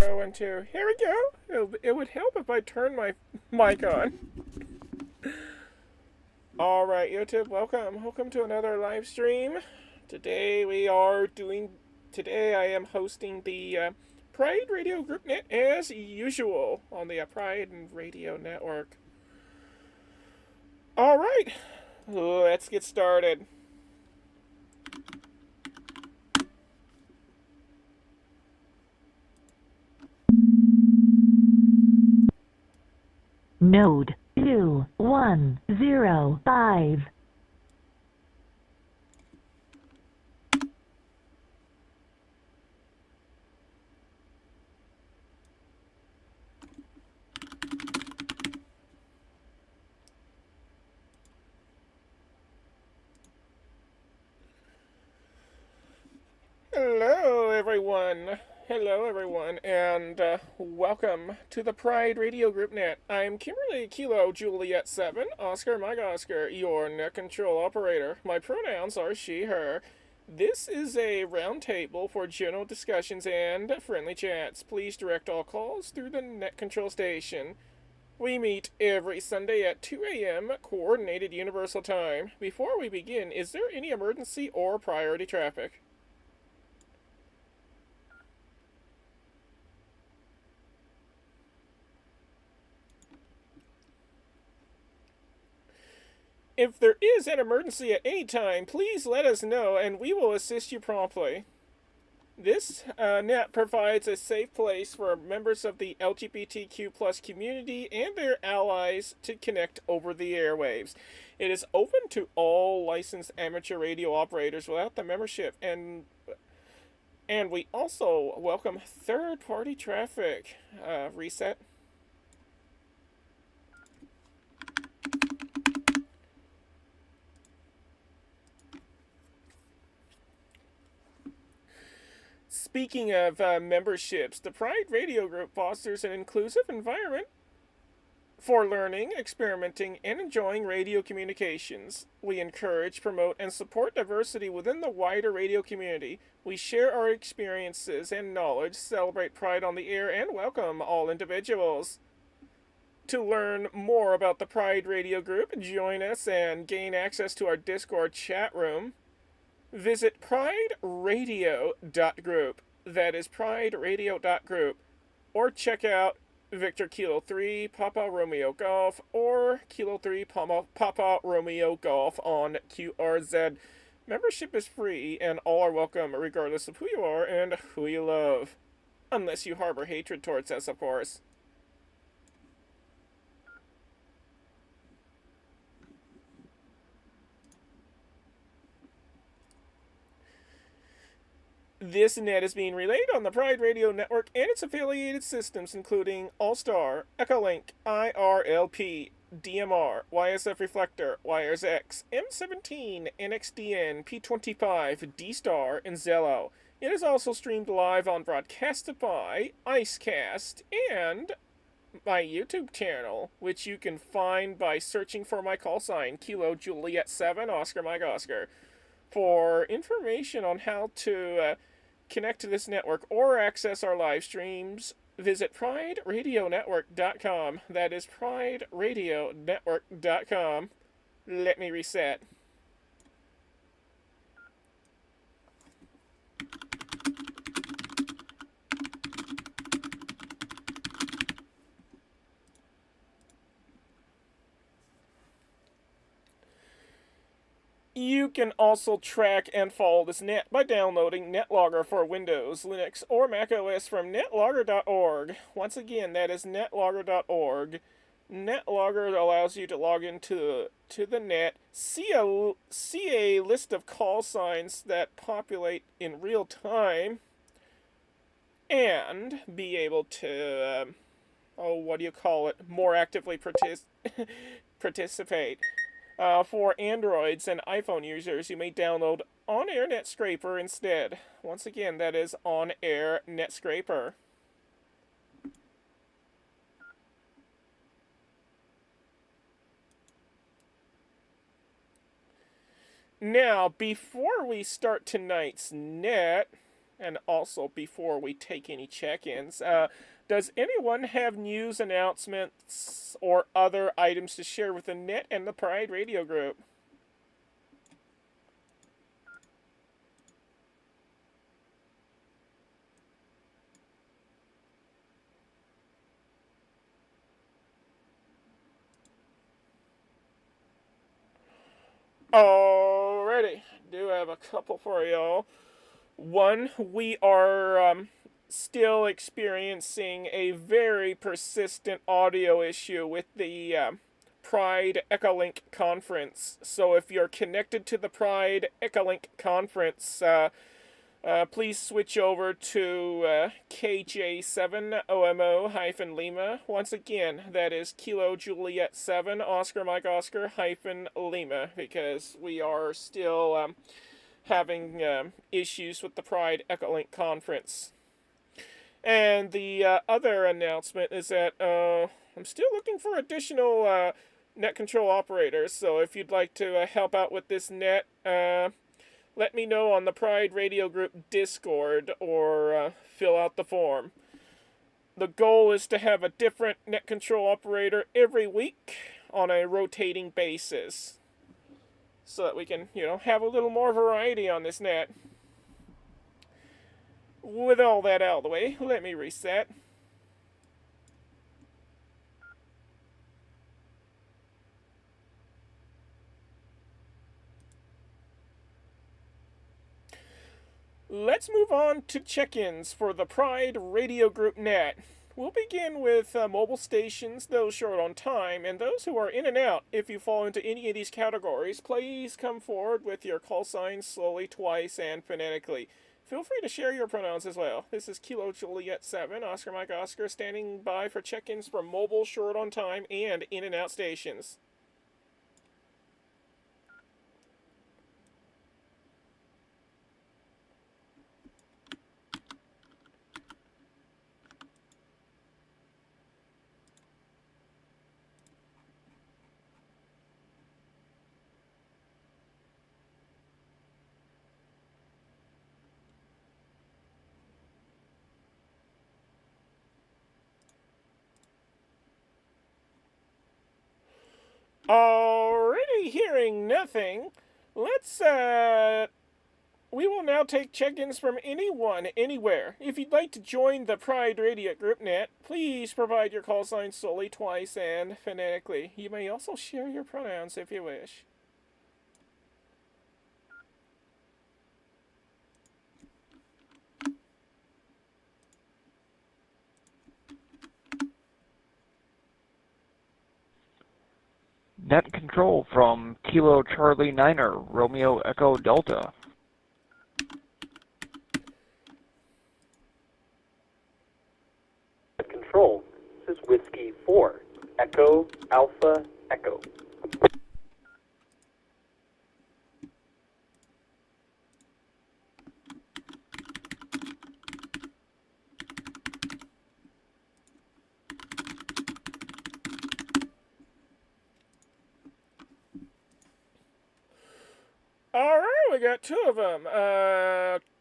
Zero and two. Here we go. It would help if I turn my mic on. All right, YouTube, welcome. Welcome to another live stream. Today we are doing. Today I am hosting the Pride Radio Group Net as usual on the Pride and Radio Network. All right, let's get started. Node 2105. Hello, everyone. Hello, everyone, and welcome to the Pride Radio Group Net. I'm Kimberly Kilo Juliet 7, Oscar Mike Oscar, your net control operator. My pronouns are she, her. This is a roundtable for general discussions and friendly chats. Please direct all calls through the net control station. We meet every Sunday at 2 a.m. Coordinated Universal Time. Before we begin, is there any emergency or priority traffic? If there is an emergency at any time, please let us know and we will assist you promptly. This net provides a safe place for members of the LGBTQ plus community and their allies to connect over the airwaves. It is open to all licensed amateur radio operators without the membership, and we also welcome third-party traffic. Reset. Speaking of memberships, the Pride Radio Group fosters an inclusive environment for learning, experimenting, and enjoying radio communications. We encourage, promote, and support diversity within the wider radio community. We share our experiences and knowledge, celebrate Pride on the air, and welcome all individuals. To learn more about the Pride Radio Group, join us and gain access to our Discord chat room. Visit prideradio.group. That is prideradio.group. Or check out Victor Kilo 3 Papa Romeo Golf or Kilo 3 Papa Romeo Golf on QRZ. Membership is free and all are welcome regardless of who you are and who you love. Unless you harbor hatred towards us, of course. This net is being relayed on the Pride Radio Network and its affiliated systems, including All-Star, Echolink, IRLP, DMR, YSF Reflector, WiresX, M17, NXDN, P25, D-Star, and Zello. It is also streamed live on Broadcastify, Icecast, and my YouTube channel, which you can find by searching for my call sign, Kilo Juliet 7, Oscar Mike Oscar. For information on how to connect to this network or access our live streams, visit prideradionetwork.com. That is prideradionetwork.com. Let me reset. You can also track and follow this net by downloading NetLogger for Windows, Linux, or macOS from netlogger.org. Once again, that is netlogger.org. NetLogger allows you to log into the net, see a list of call signs that populate in real time, and be able to, more actively participate. For Androids and iPhone users, you may download On-Air NetScraper instead. Once again, that is On-Air NetScraper. Now, before we start tonight's net, And also, before we take any check-ins, does anyone have news announcements or other items to share with the net and the Pride Radio group? Alrighty, do have a couple for y'all. One, we are still experiencing a very persistent audio issue with the Pride Echolink conference. So if you're connected to the Pride Echolink conference, please switch over to KJ7OMO-Lima. Once again, that is Kilo Juliet 7 Oscar Mike Oscar hyphen Lima, because we are still having issues with the Pride Echolink conference. And the other announcement is that I'm still looking for additional net control operators. So if you'd like to help out with this net, let me know on the Pride Radio Group Discord or fill out the form. The goal is to have a different net control operator every week on a rotating basis, so that we can, have a little more variety on this net. With all that out of the way, let me reset. Let's move on to check-ins for the Pride Radio Group net. We'll begin with mobile stations, those short on time, and those who are in and out. If you fall into any of these categories, please come forward with your call signs slowly, twice, and phonetically. Feel free to share your pronouns as well. This is Kilo Juliet 7, Oscar Mike Oscar, standing by for check-ins for mobile, short on time, and in and out stations. Already hearing nothing, let's, we will now take check-ins from anyone, anywhere. If you'd like to join the Pride Radio Group net, please provide your call sign solely, twice, and phonetically. You may also share your pronouns if you wish. Net control from Kilo Charlie Niner, Romeo Echo Delta. Net control. This is Whiskey 4, Echo Alpha Echo. Alright, we got two of them.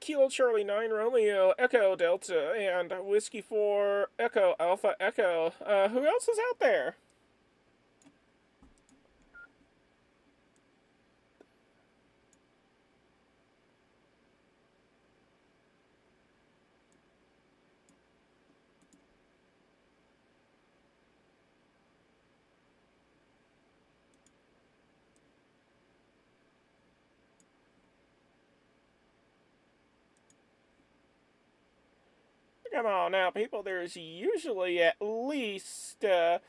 Kilo Charlie 9 Romeo Echo Delta and Whiskey 4 Echo Alpha Echo. Who else is out there? Come on now, people. There's usually at least 5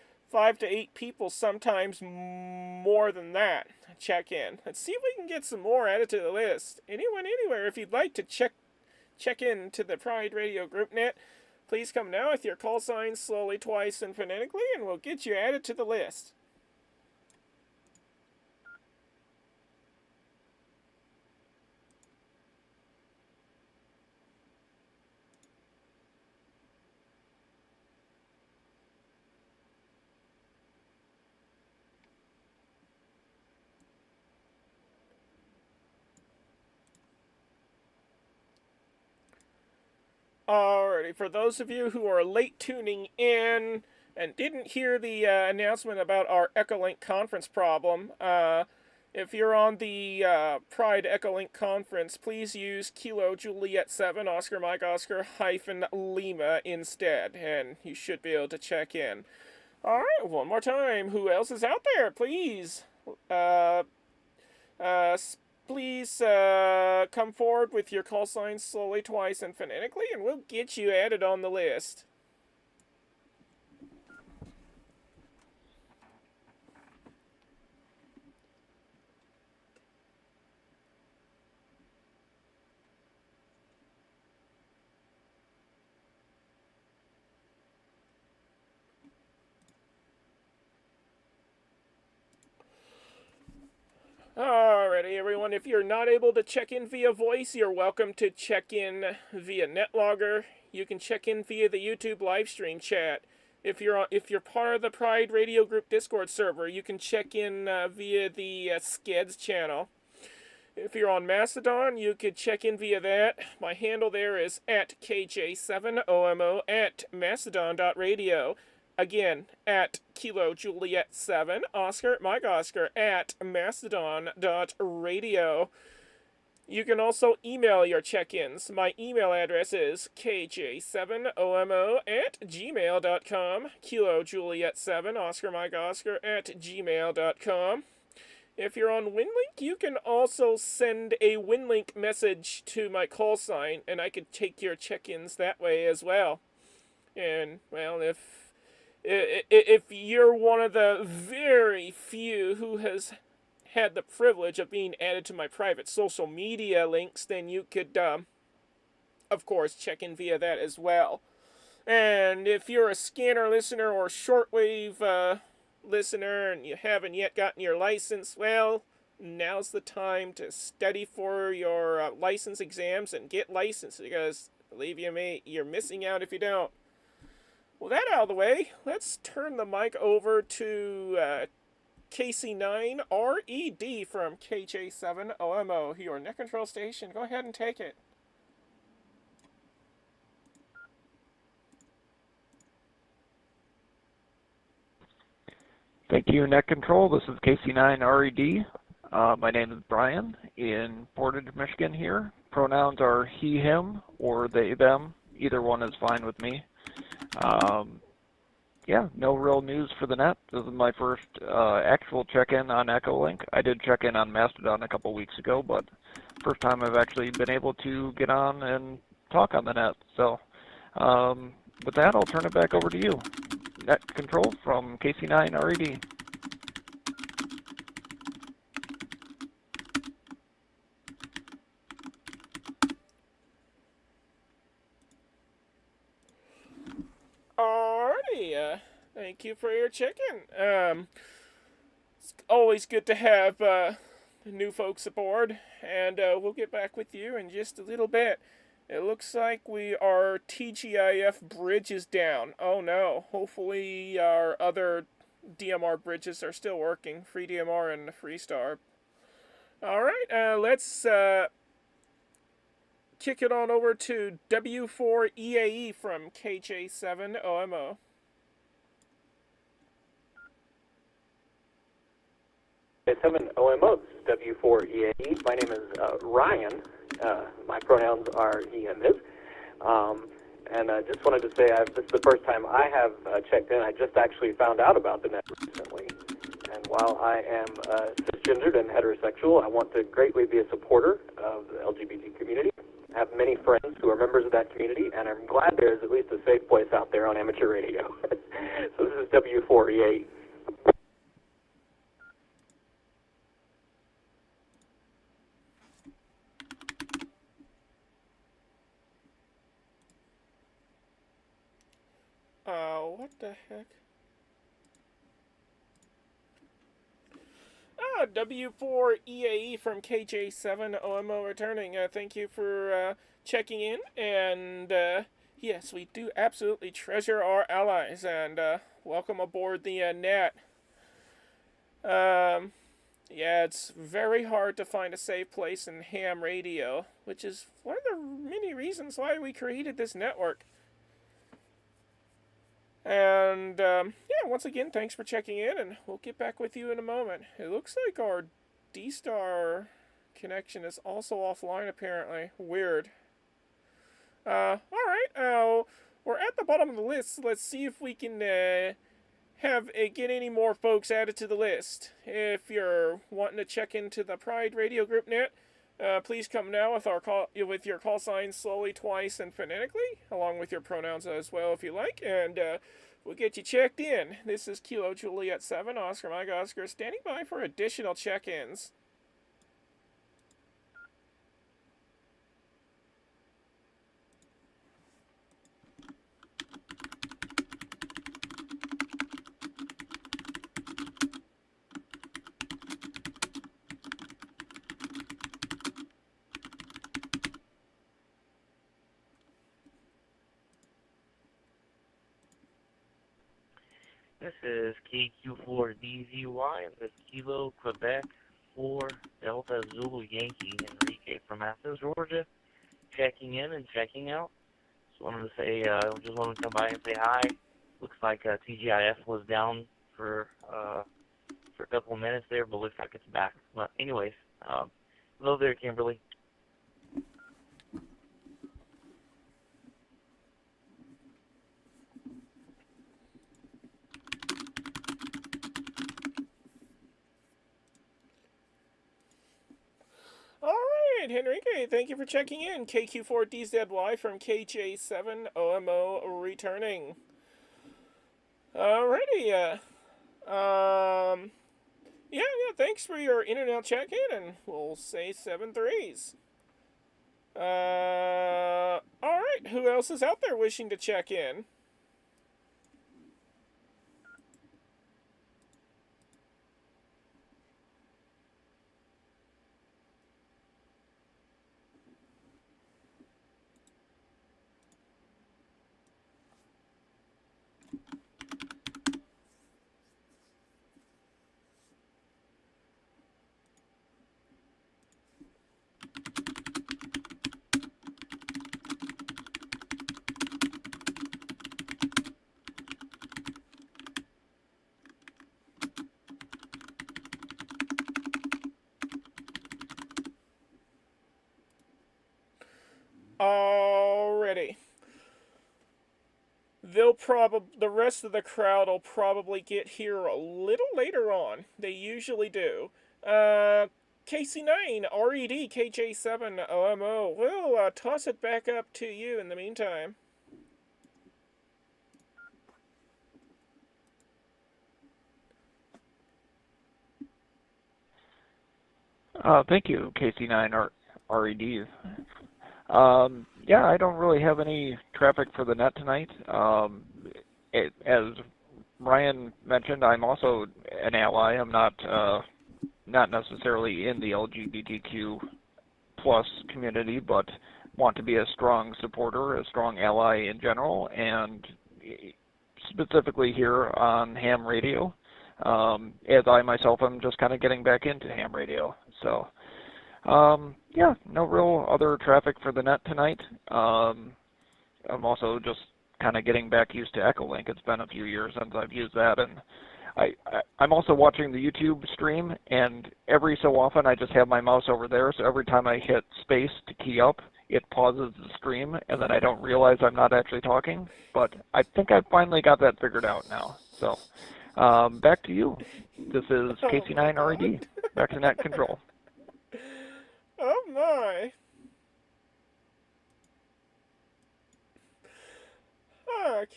to 8 people, sometimes more than that, check in. Let's see if we can get some more added to the list. Anyone, anywhere, if you'd like to check in to the Pride Radio Group net, please come now with your call signs slowly, twice, and phonetically, and we'll get you added to the list. Alrighty, for those of you who are late tuning in and didn't hear the announcement about our Echolink conference problem, if you're on the Pride Echolink conference, please use Kilo Juliet 7 Oscar Mike Oscar hyphen Lima instead, and you should be able to check in. Alright, one more time. Who else is out there? Please. Uh, uh, Please come forward with your call signs slowly, twice, and phonetically, and we'll get you added on the list. Alrighty, everyone. If you're not able to check in via voice, you're welcome to check in via NetLogger. You can check in via the YouTube live stream chat. If you're part of the Pride Radio Group Discord server, you can check in via the Skeds channel. If you're on Mastodon, you could check in via that. My handle there is at KJ7OMO at mastodon.radio. Again, at Kilo Juliet 7, Oscar Mike Oscar at mastodon.radio. You can also email your check-ins. My email address is kj7omo at gmail.com, Kilo Juliet 7, Oscar Mike Oscar at gmail.com. If you're on WinLink, you can also send a WinLink message to my call sign, and I could take your check-ins that way as well. And, well, if you're one of the very few who has had the privilege of being added to my private social media links, then you could, of course, check in via that as well. And if you're a scanner listener or shortwave listener and you haven't yet gotten your license, well, now's the time to study for your license exams and get licensed, because, believe you me, you're missing out if you don't. Well, that out of the way, let's turn the mic over to KC9RED from KJ7OMO, your net control station. Go ahead and take it. Thank you, Net Control. This is KC9RED. My name is Brian in Portage, Michigan here. Pronouns are he, him, or they, them. Either one is fine with me. Yeah, no real news for the net. This is my first actual check-in on Echolink. I did check in on Mastodon a couple weeks ago, but first time I've actually been able to get on and talk on the net. So with that, I'll turn it back over to you. Net Control from KC9RED. Alrighty, thank you for your check-in. It's always good to have new folks aboard, and we'll get back with you in just a little bit. It looks like our TGIF bridge is down. Oh no, hopefully our other DMR bridges are still working, Free DMR and Freestar. Alright, let's kick it on over to W4EAE from KJ7OMO. K7OMO, this is W4EAE. My name is Ryan. My pronouns are he and his. And I just wanted to say this is the first time I have checked in. I just actually found out about the net recently. And while I am cisgendered and heterosexual, I want to greatly be a supporter of the LGBT community. I have many friends who are members of that community, and I'm glad there's at least a safe place out there on amateur radio. So this is W4EA. What the heck? W4EAE from KJ7OMO returning. Thank you for checking in, and yes, we do absolutely treasure our allies, and welcome aboard the net. Yeah, it's very hard to find a safe place in ham radio, which is one of the many reasons why we created this network. And yeah, once again, thanks for checking in, and we'll get back with you in a moment. It looks like our D-Star connection is also offline, apparently. Weird. Alright, we're at the bottom of the list. Let's see if we can get any more folks added to the list. If you're wanting to check into the Pride Radio Group net, please come now with your call signs slowly, twice, and phonetically, along with your pronouns as well if you like, and we'll get you checked in. This is Kilo Juliet 7, Oscar Mike Oscar, standing by for additional check-ins. This is KQ4DZY, and this Kilo Quebec 4 Delta Zulu Yankee Enrique from Athens, Georgia, checking in and checking out. Just wanted to come by and say hi. Looks like TGIF was down for a couple of minutes there, but looks like it's back. But anyways, hello there, Kimberly. Alright, Henrique, thank you for checking in. KQ4DZY from KJ7OMO returning. Alrighty, yeah, thanks for your in and out check-in, and we'll say 7 threes. Alright, who else is out there wishing to check in? Already. The rest of the crowd will probably get here a little later on. They usually do. KC9, RED, KJ7, OMO. We'll toss it back up to you in the meantime. Thank you, KC9 RED. Yeah, I don't really have any traffic for the net tonight. As Ryan mentioned, I'm also an ally. I'm not necessarily in the LGBTQ plus community, but want to be a strong supporter, a strong ally in general, and specifically here on ham radio, as I myself am just kind of getting back into ham radio. So yeah, no real other traffic for the net tonight. I'm also just kind of getting back used to Echolink. It's been a few years since I've used that, and I'm also watching the YouTube stream, and every so often I just have my mouse over there, so every time I hit space to key up, it pauses the stream, and then I don't realize I'm not actually talking. But I think I finally got that figured out now. So back to you. This is KC9RED. Back to net control. Oh my.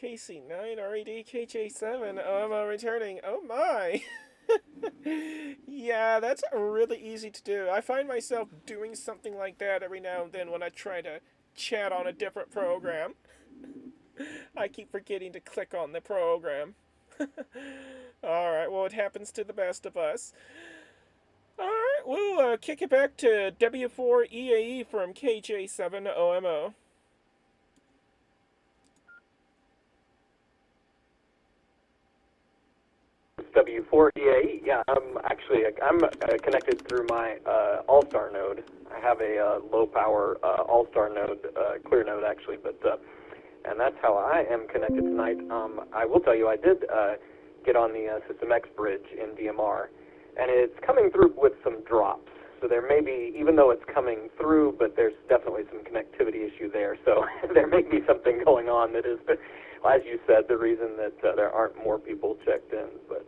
KC9, RED, KJ7, I'm returning. Oh my. Yeah, that's really easy to do. I find myself doing something like that every now and then when I try to chat on a different program. I keep forgetting to click on the program. Alright, well, it happens to the best of us. Alright, we'll kick it back to W4EAE from KJ7OMO. W4EAE. Yeah, I'm connected through my All-Star node. I have a low power All-Star node, clear node actually, but and that's how I am connected tonight. I will tell you, I did get on the System X bridge in DMR, and it's coming through with some drops. So there may be, even though it's coming through, but there's definitely some connectivity issue there. So there may be something going on that is, as you said, the reason that there aren't more people checked in. But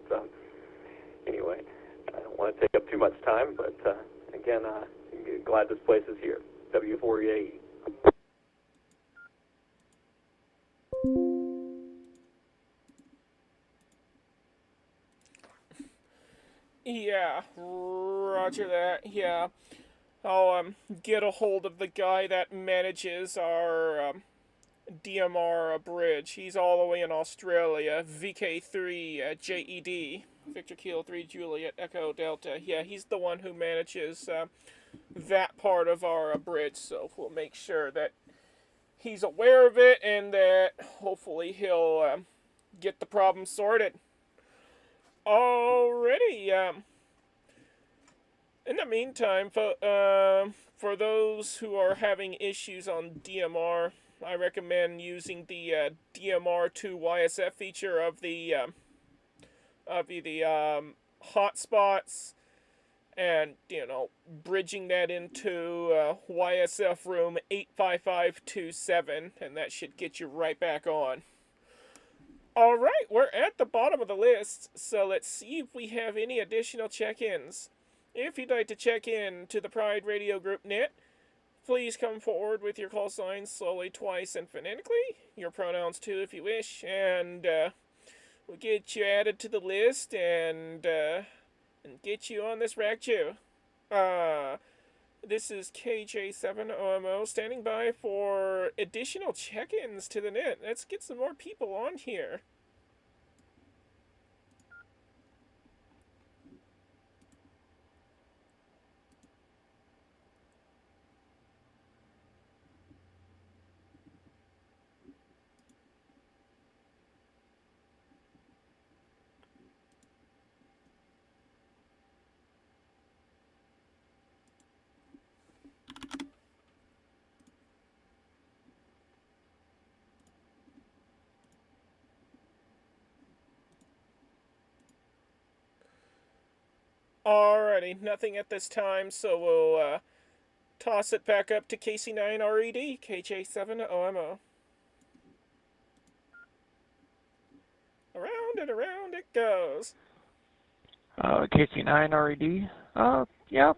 anyway, I don't want to take up too much time, but again, glad this place is here. W4EAE. Yeah, roger that. Yeah. I'll get a hold of the guy that manages our DMR bridge. He's all the way in Australia. VK3 JED, Victor Kilo 3 Juliet Echo Delta. Yeah, he's the one who manages that part of our bridge. So we'll make sure that he's aware of it and that hopefully he'll get the problem sorted. Alrighty. In the meantime, for those who are having issues on DMR, I recommend using the DMR2 YSF feature of the hotspots, and bridging that into YSF room 85527, and that should get you right back on. All right, we're at the bottom of the list, so let's see if we have any additional check-ins. If you'd like to check in to the Pride Radio Group net, please come forward with your call signs slowly, twice, and phonetically. Your pronouns too, if you wish, and we'll get you added to the list and get you on this rack too. This is KJ7OMO standing by for additional check-ins to the net. Let's get some more people on here. Alrighty, nothing at this time, so we'll toss it back up to KC9RED, KJ7OMO. Around and around it goes. KC9RED. Yeah.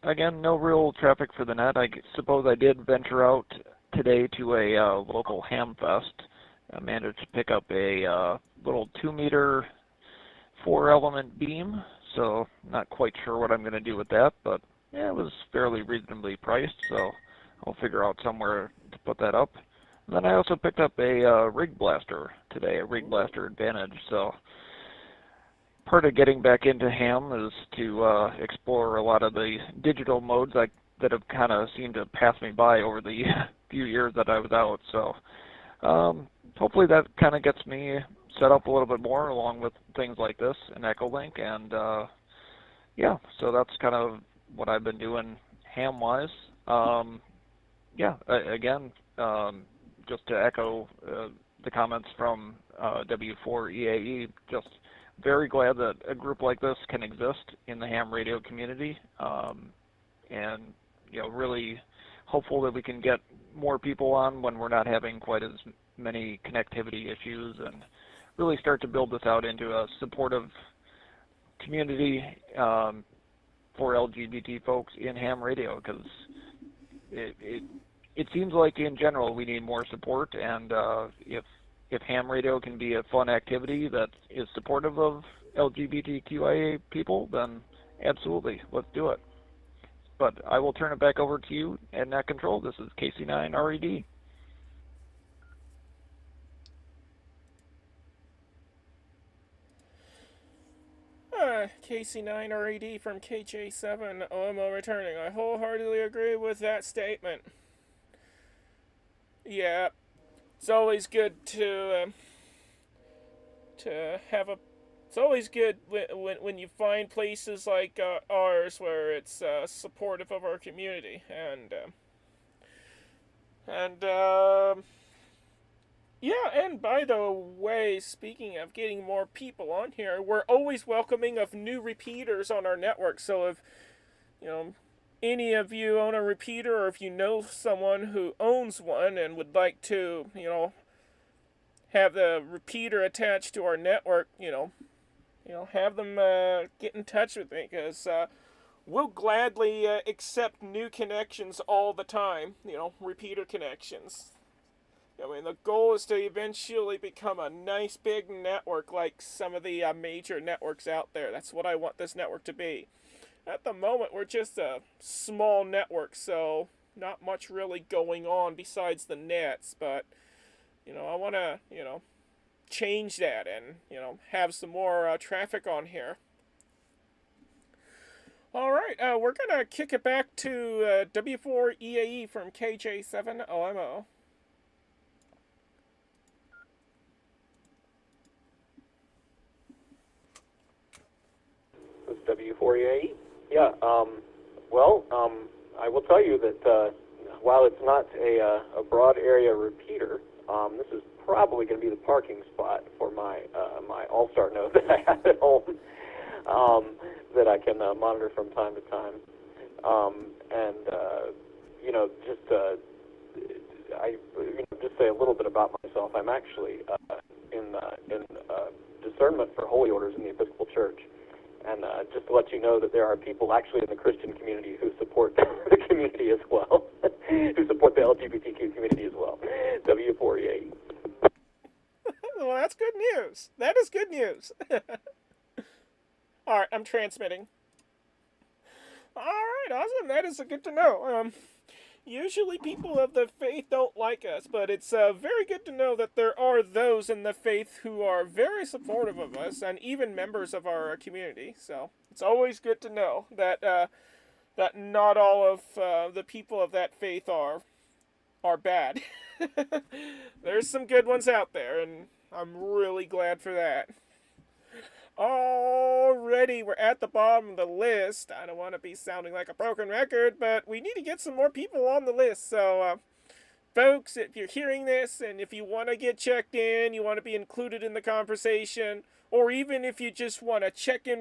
Again, no real traffic for the net. I suppose I did venture out today to a local ham fest. I managed to pick up a little 2-meter 4-element beam, so not quite sure what I'm going to do with that, but yeah, it was fairly reasonably priced, so I'll figure out somewhere to put that up. And then I also picked up a rig blaster today, a rig blaster Advantage, so part of getting back into ham is to explore a lot of the digital modes that have kind of seemed to pass me by over the few years that I was out, so hopefully that kind of gets me set up a little bit more along with things like this and Echolink, and yeah, so that's kind of what I've been doing ham-wise. Yeah, again, just to echo the comments from W4EAE, just very glad that a group like this can exist in the ham radio community, and really hopeful that we can get more people on when we're not having quite as many connectivity issues, and really start to build this out into a supportive community for LGBT folks in ham radio, because it seems like in general we need more support, and if ham radio can be a fun activity that is supportive of LGBTQIA people, then absolutely, let's do it. But I will turn it back over to you and Net Control. This is KC9RED. KC9RED from KJ7OMO returning. I wholeheartedly agree with that statement. Yeah, it's always good to have a it's always good when you find places like ours where it's supportive of our community. And yeah, and by the way, speaking of getting more people on here, we're always welcoming of new repeaters on our network. So if you know any of you own a repeater, or if you know someone who owns one and would like to, have the repeater attached to our network, have them get in touch with me, because we'll gladly accept new connections all the time. Repeater connections. I mean, the goal is to eventually become a nice big network like some of the major networks out there. That's what I want this network to be. At the moment, we're just a small network, so not much really going on besides the nets. But, I want to, change that and, have some more traffic on here. All right, we're going to kick it back to W4EAE from KJ7OMO. This is W4EAE. Yeah, I will tell you that while it's not a broad area repeater, this is probably going to be the parking spot for my All-Star node that I have at home that I can monitor from time to time. Just say a little bit about myself. I'm actually in discernment for holy orders in the Episcopal Church. And just to let you know that there are people actually in the Christian community who support the community as well, who support the LGBTQ community as well. W4EA. Well, that's good news. That is good news. All right, I'm transmitting. All right, awesome. That is good to know. Usually people of the faith don't like us, but it's very good to know that there are those in the faith who are very supportive of us, and even members of our community. So it's always good to know that that not all of the people of that faith are bad. There's some good ones out there, and I'm really glad for that. Already, we're at the bottom of the list. I don't want to be sounding like a broken record, but we need to get some more people on the list. So, folks, if you're hearing this and if you want to get checked in, you want to be included in the conversation, or even if you just want to check in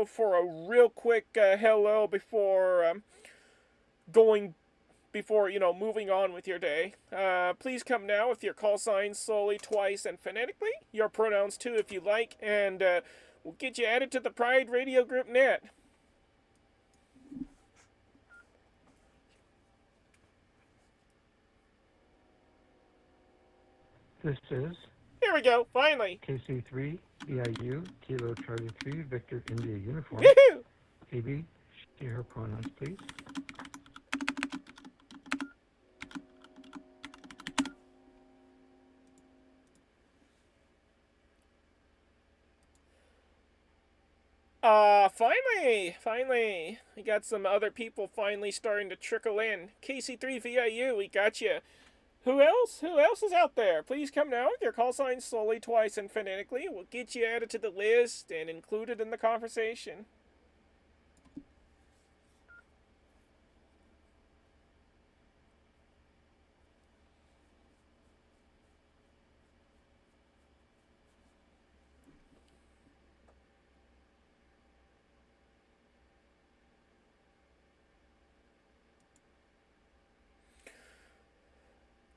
for a real quick hello before moving on with your day, please come now with your call signs slowly, twice, and phonetically. Your pronouns too, if you like, and we'll get you added to the Pride Radio Group net. This is Here we go, finally. KC3 BIU Kilo Charlie 3 Victor India Uniform. Woohoo! KB, share her pronouns, please. Finally, we got some other people finally starting to trickle in. KC3 VIU, we got you. Who else? Who else is out there? Please come now with your call signs slowly, twice, and phonetically. We'll get you added to the list and included in the conversation.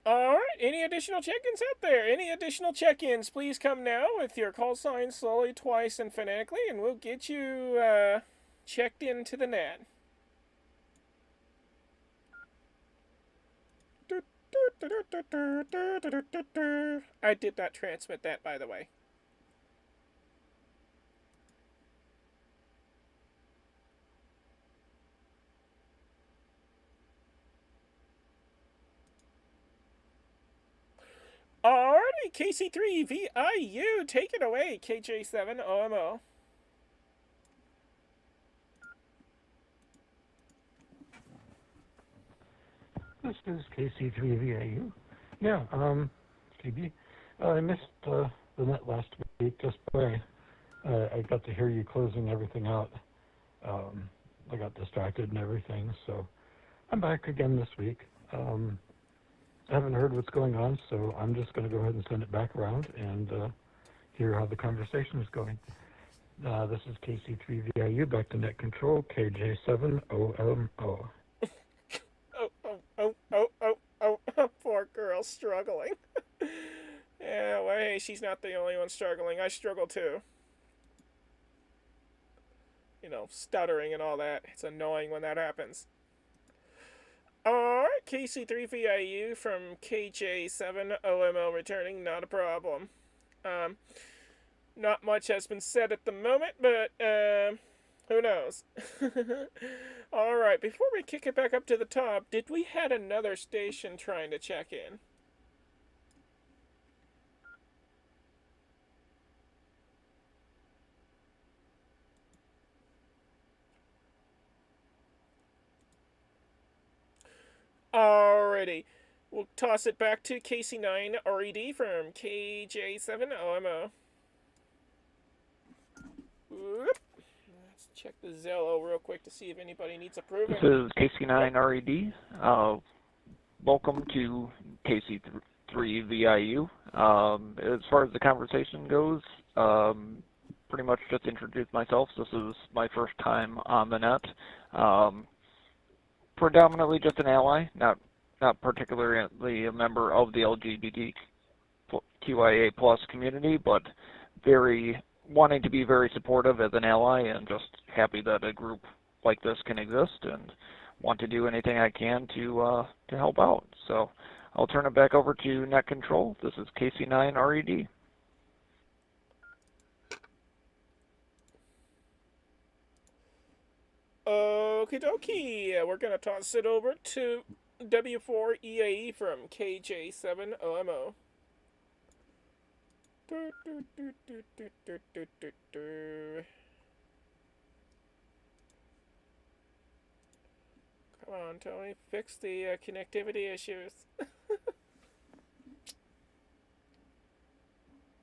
Alright, any additional check-ins out there? Any additional check-ins, please come now with your call sign slowly, twice, and phonetically, and we'll get you checked into the net. I did not transmit that, by the way. Alrighty, KC3VIU, take it away, KJ7OMO. This is KC3VIU. Yeah, KB. I missed the net last week just by I got to hear you closing everything out. I got distracted and everything, so I'm back again this week. I haven't heard what's going on, so I'm just going to go ahead and send it back around and hear how the conversation is going. This is KC3VIU, back to net control, KJ7OMO. Oh, poor girl struggling. Yeah, well, hey, she's not the only one struggling. I struggle too. You know, stuttering and all that. It's annoying when that happens. Alright, KC3VIU from KJ7OMO returning, not a problem. Not much has been said at the moment, but, who knows? Alright, before we kick it back up to the top, did we had another station trying to check in? Alrighty. We'll toss it back to KC9RED from KJ7OMO. Whoop. Let's check the Zello real quick to see if anybody needs approving. This is KC9RED. Welcome to KC3VIU. As far as the conversation goes, pretty much just introduce myself. This is my first time on the net. Predominantly just an ally, not particularly a member of the LGBTQIA plus community, but wanting to be very supportive as an ally and just happy that a group like this can exist and want to do anything I can to help out. So I'll turn it back over to Net Control. This is KC9RED. Okie dokie. We're going to toss it over to W4EAE from KJ7OMO. Come on, Tony. Fix the connectivity issues.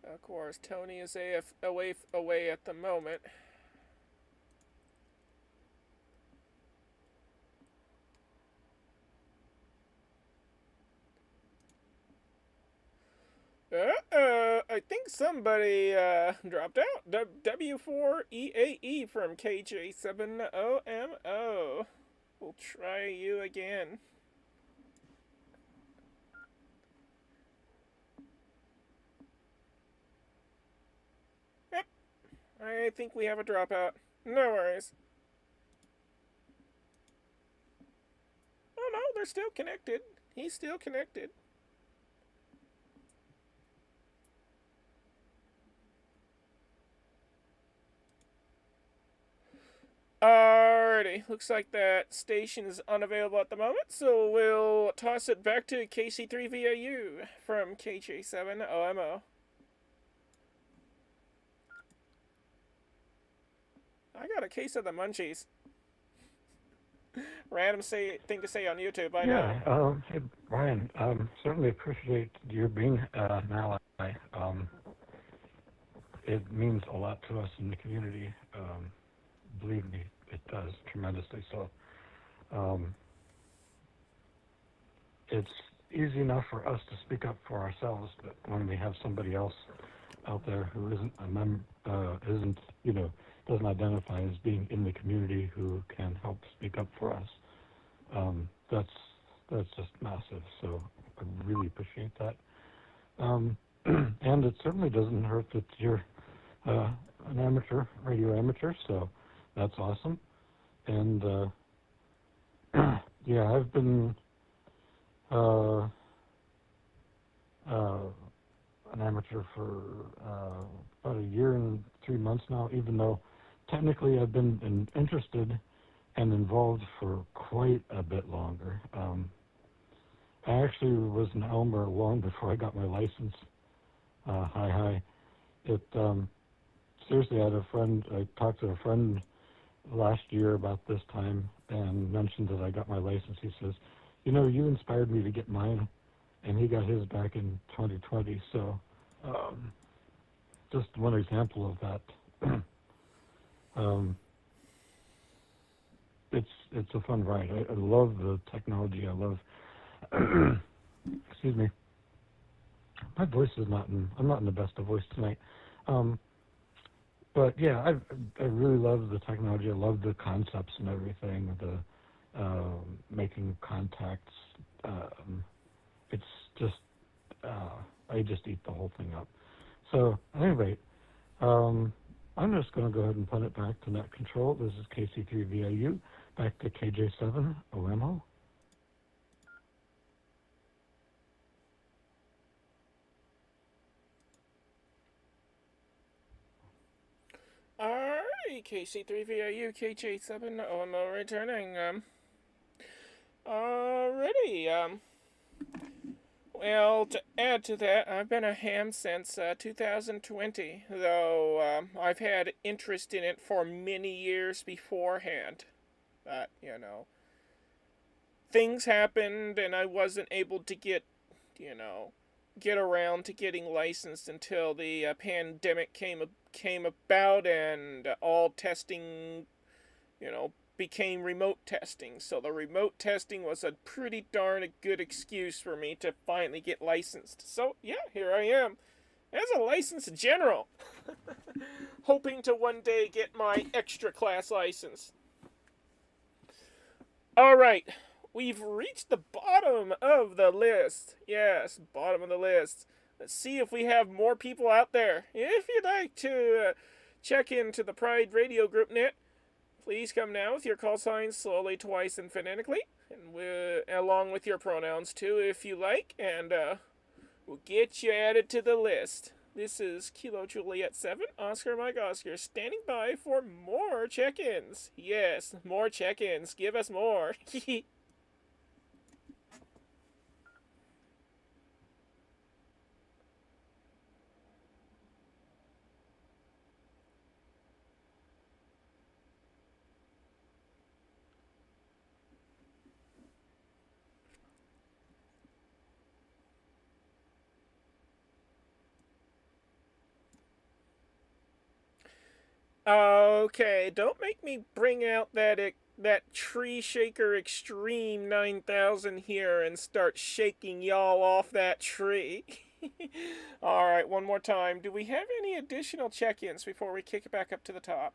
Of course, Tony is away at the moment. I think somebody dropped out. W4EAE from KJ7OMO. We'll try you again. Yep. I think we have a dropout. No worries. Oh no, they're still connected. He's still connected. Alrighty, looks like that station is unavailable at the moment, so we'll toss it back to KC3VIU from KJ7OMO. I got a case of the munchies. Random thing to say on YouTube, I know. Hey, Brian, certainly appreciate your being an ally. It means a lot to us in the community. Believe me, it does tremendously so. It's easy enough for us to speak up for ourselves, but when we have somebody else out there who isn't a doesn't identify as being in the community who can help speak up for us, that's just massive. So I really appreciate that. And it certainly doesn't hurt that you're an radio amateur, so that's awesome. And yeah, I've been an amateur for about a year and 3 months now, even though technically I've been interested and involved for quite a bit longer. I actually was an Elmer long before I got my license. Seriously, I talked to a friend last year about this time and mentioned that I got my license. He says, you inspired me to get mine, and he got his back in 2020. So just one example of that. um, it's a fun ride. I love the technology. I love excuse me. My voice is not in. I'm not in the best of voice tonight. Um, but yeah, I really love the technology. I love the concepts and everything. The making contacts. Um, it's just I just eat the whole thing up. So at any rate, I'm just going to go ahead and put it back to net control. This is KC3VIU, back to KJ7 OMO. Alrighty, KC3VIU, KJ7, OMO returning. Alrighty, well, to add to that, I've been a ham since 2020, though I've had interest in it for many years beforehand. But, things happened and I wasn't able to you know, get around to getting licensed until the pandemic came about and all testing, became remote testing. So the remote testing was a pretty darn good excuse for me to finally get licensed. So yeah, here I am as a licensed general, hoping to one day get my extra class license. All right, we've reached the bottom of the list. Yes, bottom of the list. Let's see if we have more people out there. If you'd like to check into the Pride Radio Group Net, please come now with your call signs slowly, twice, and phonetically, and along with your pronouns too, if you like, and we'll get you added to the list. This is Kilo Juliet 7, Oscar Mike Oscar, standing by for more check-ins. Yes, more check-ins. Give us more. Okay, don't make me bring out that Tree Shaker Extreme 9000 here and start shaking y'all off that tree. Alright, one more time. Do we have any additional check-ins before we kick it back up to the top?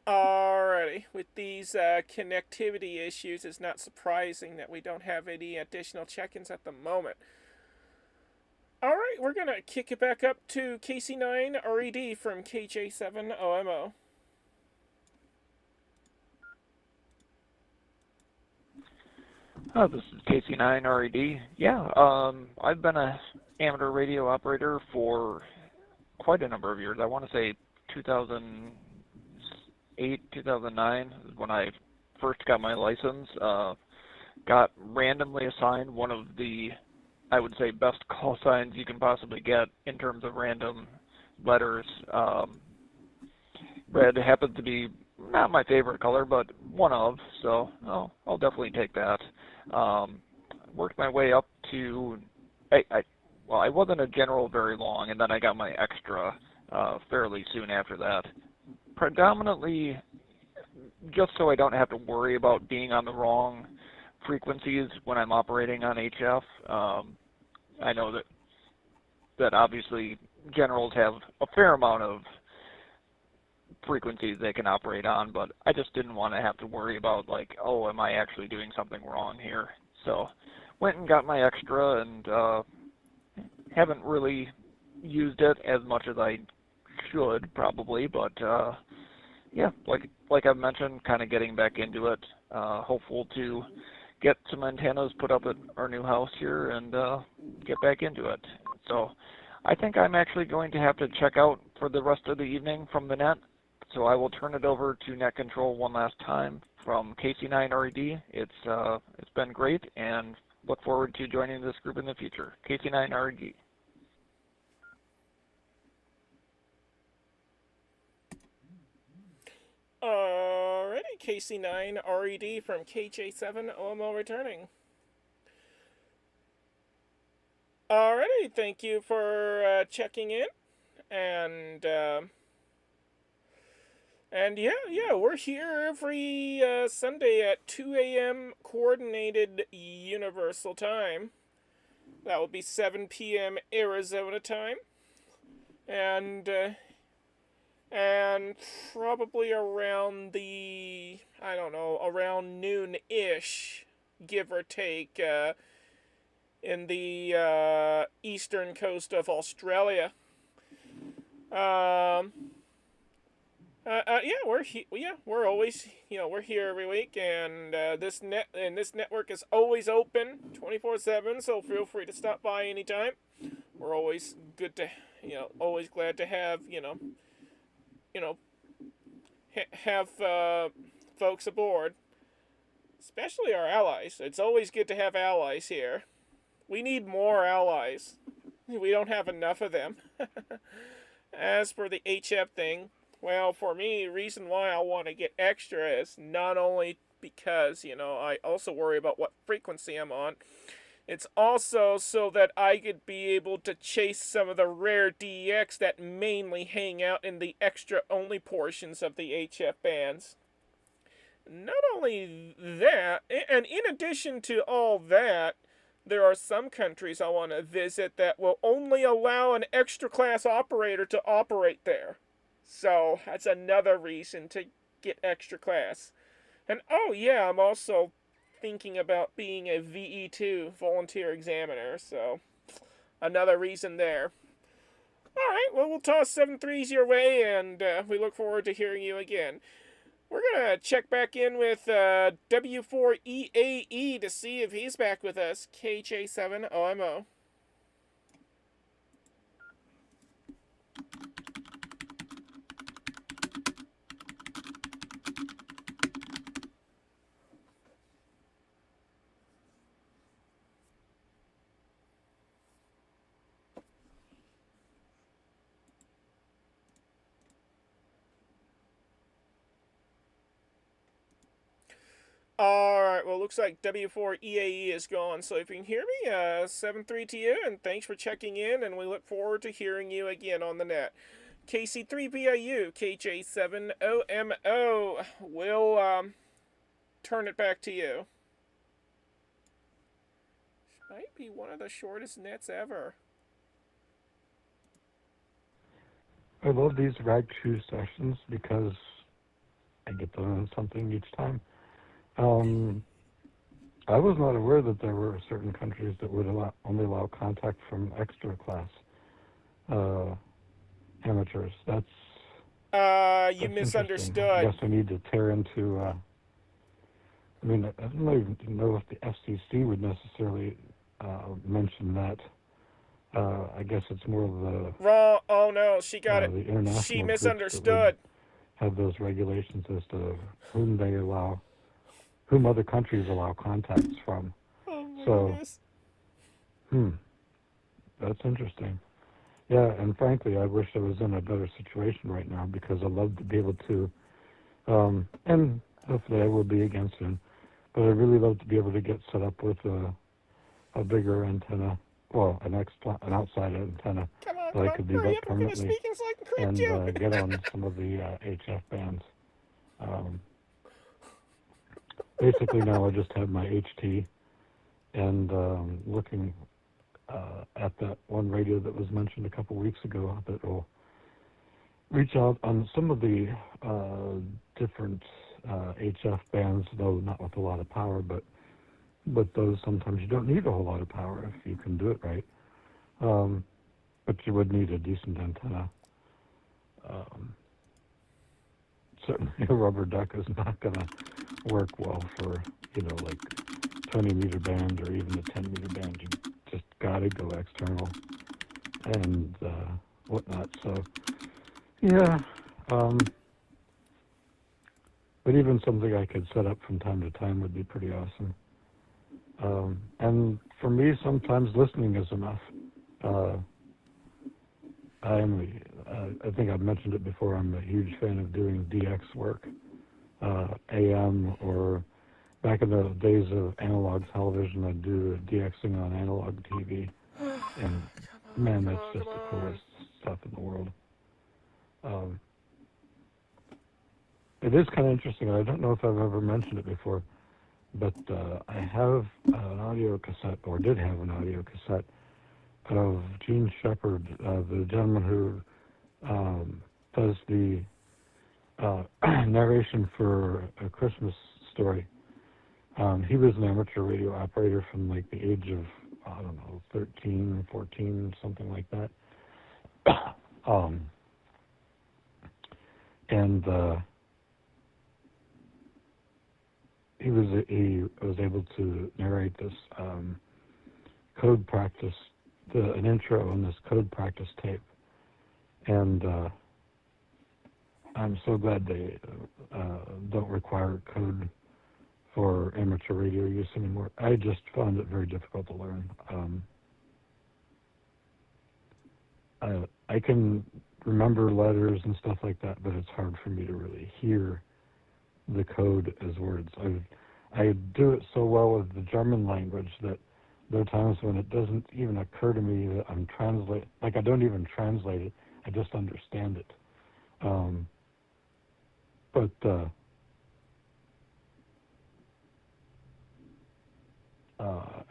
Alrighty, with these connectivity issues, it's not surprising that we don't have any additional check-ins at the moment. Alright, we're gonna kick it back up to KC9 RED from KJ7 OMO. This is KC9 RED. Yeah, I've been a amateur radio operator for quite a number of years. I want to say 2008, 2009 is when I first got my license. Got randomly assigned one of the, I would say, best call signs you can possibly get in terms of random letters. Red happens to be not my favorite color, but one of, so I'll definitely take that. Worked my way up to, I wasn't a general very long, and then I got my extra fairly soon after that. Predominantly just so I don't have to worry about being on the wrong frequencies when I'm operating on HF. I know that obviously generals have a fair amount of frequencies they can operate on, but I just didn't want to have to worry about, like, oh, am I actually doing something wrong here? So went and got my extra, and haven't really used it as much as I should probably, but yeah, like I've mentioned, kind of getting back into it. Hopeful to get some antennas put up at our new house here and get back into it. So I think I'm actually going to have to check out for the rest of the evening from the net. So I will turn it over to Net Control one last time from KC9RED. It's been great, and look forward to joining this group in the future. KC9RED. Alrighty, KC9 RED from KJ7 OMO returning. Alrighty, thank you for checking in, and we're here every Sunday at 2 a.m. Coordinated Universal Time. That will be 7 p.m. Arizona time, and probably around around noon-ish, give or take, in the eastern coast of Australia. We're always, we're here every week, and this network is always open 24/7. So feel free to stop by anytime. We're always always glad to have have folks aboard, especially our allies. It's always good to have allies here. We need more allies. We don't have enough of them. As for the HF thing, well, for me, the reason why I want to get extra is not only because, I also worry about what frequency I'm on. It's also so that I could be able to chase some of the rare DEX that mainly hang out in the extra-only portions of the HF bands. Not only that, and in addition to all that, there are some countries I want to visit that will only allow an extra-class operator to operate there. So that's another reason to get extra class. And oh yeah, I'm also thinking about being a VE2, volunteer examiner, so another reason there. Alright, well, we'll toss 7 threes your way, and we look forward to hearing you again. We're gonna check back in with W4EAE to see if he's back with us. KJ7 OMO. Alright, well, looks like W4EAE is gone, so if you can hear me, 7-3 to you, and thanks for checking in, and we look forward to hearing you again on the net. KC3BIU, KJ7OMO, we'll turn it back to you. This might be one of the shortest nets ever. I love these rag chew sessions because I get to learn something each time. I was not aware that there were certain countries that would only allow contact from extra class amateurs. You misunderstood. I guess I need to tear into. I don't even know if the FCC would necessarily mention that. I guess it's more of the. Wrong. Oh no, she got it. The international she misunderstood. Have those regulations as to whom other countries allow contacts from. Oh my goodness. That's interesting. Yeah, and frankly, I wish I was in a better situation right now because I'd love to be able to, and hopefully I will be again soon, but I'd really love to be able to get set up with a bigger antenna, well, an outside antenna that I could do that permanently and get on some of the HF bands. Basically now I just have my HT and looking at that one radio that was mentioned a couple weeks ago that will reach out on some of the different HF bands, though not with a lot of power, but those sometimes you don't need a whole lot of power if you can do it right. But you would need a decent antenna. Certainly a rubber duck is not going to work well for, like 20 meter band or even a 10 meter band. You just got to go external and whatnot. So, yeah. But even something I could set up from time to time would be pretty awesome. And for me, sometimes listening is enough. I think I've mentioned it before, I'm a huge fan of doing DX work. AM, or back in the days of analog television, I'd do DXing on analog TV. And man, that's just the coolest stuff in the world. Um, it is kind of interesting. I don't know if I've ever mentioned it before, but I have an audio cassette, or did have an audio cassette, of Gene Shepard, the gentleman who does the narration for A Christmas Story. He was an amateur radio operator from like the age of, I don't know, 13, 14, something like that. And he was able to narrate this code practice, an intro on this code practice tape. And I'm so glad they don't require code for amateur radio use anymore. I just found it very difficult to learn. I can remember letters and stuff like that, but it's hard for me to really hear the code as words. I do it so well with the German language that there are times when it doesn't even occur to me that I'm translating. Like, I don't even translate it. I just understand it.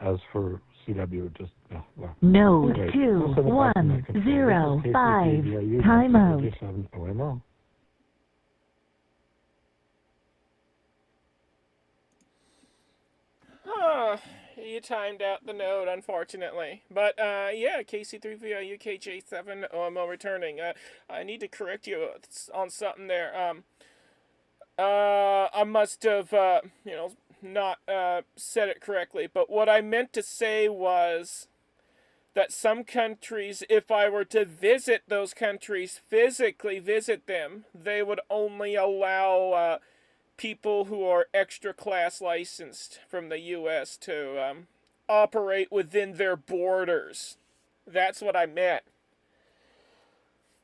As for CW, just well. No, Okay, 2105 time out. OMO. You timed out the node, unfortunately. But, yeah, KC3VIU KJ7 OMO returning. I need to correct you on something there. I must have, not said it correctly, but what I meant to say was that some countries, if I were to visit those countries, physically visit them, they would only allow people who are extra class licensed from the U.S. to operate within their borders. That's what I meant.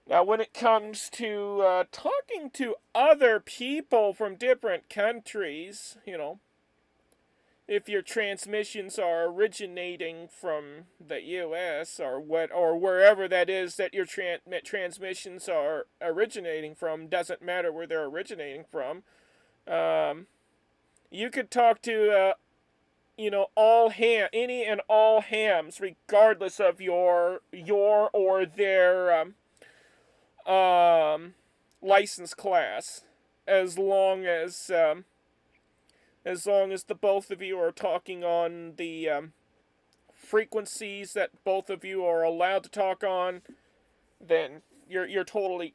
Now, when it comes to talking to other people from different countries, if your transmissions are originating from the U.S. or wherever that is that your transmissions are originating from, doesn't matter where they're originating from. You could talk to any and all hams, regardless of your or their license class, as long as the both of you are talking on the frequencies that both of you are allowed to talk on, then you're totally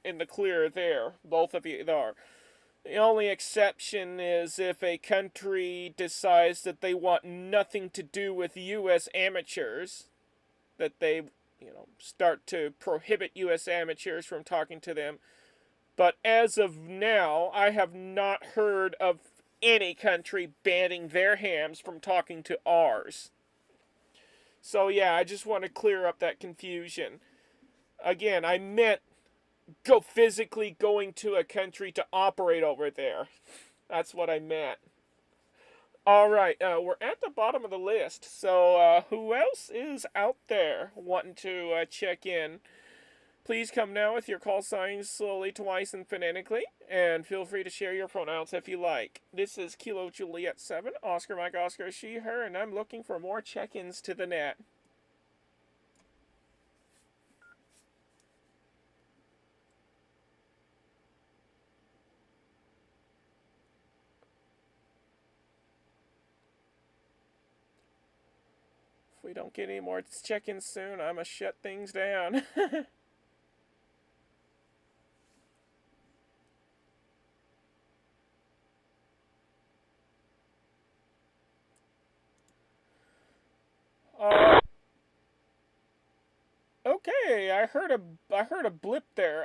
in the clear there. Both of you are. The only exception is if a country decides that they want nothing to do with U.S. amateurs, that they, start to prohibit U.S. amateurs from talking to them. But as of now, I have not heard of any country banning their hams from talking to ours. So yeah, I just want to clear up that confusion. Again, I meant physically going to a country to operate over there. That's what I meant. Alright, we're at the bottom of the list, so who else is out there wanting to check in? Please come now with your call signs slowly, twice, and phonetically, and feel free to share your pronouns if you like. This is Kilo Juliet 7, Oscar Mike Oscar she, her, and I'm looking for more check-ins to the net. If we don't get any more check-ins soon, I'm gonna shut things down. Okay, I heard a blip there.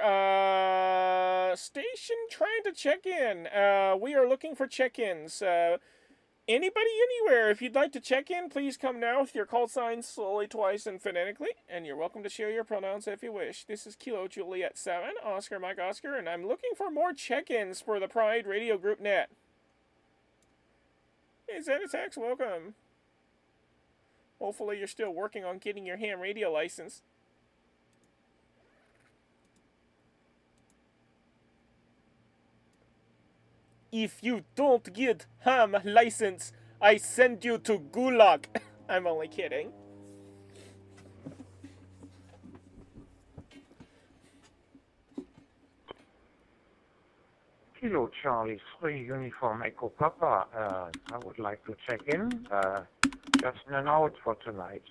Station trying to check in. We are looking for check-ins. Anybody anywhere, if you'd like to check in, please come now with your call signs slowly, twice, and phonetically, and you're welcome to share your pronouns if you wish. This is Kilo Juliet 7, Oscar Mike Oscar, and I'm looking for more check-ins for the Pride Radio Group Net. Hey, Zenitax, welcome. Hopefully you're still working on getting your ham radio license. If you don't get ham license, I send you to Gulag. I'm only kidding. Kilo Charlie 3 Uniform Echo Papa. I would like to check in. Just an out for tonight.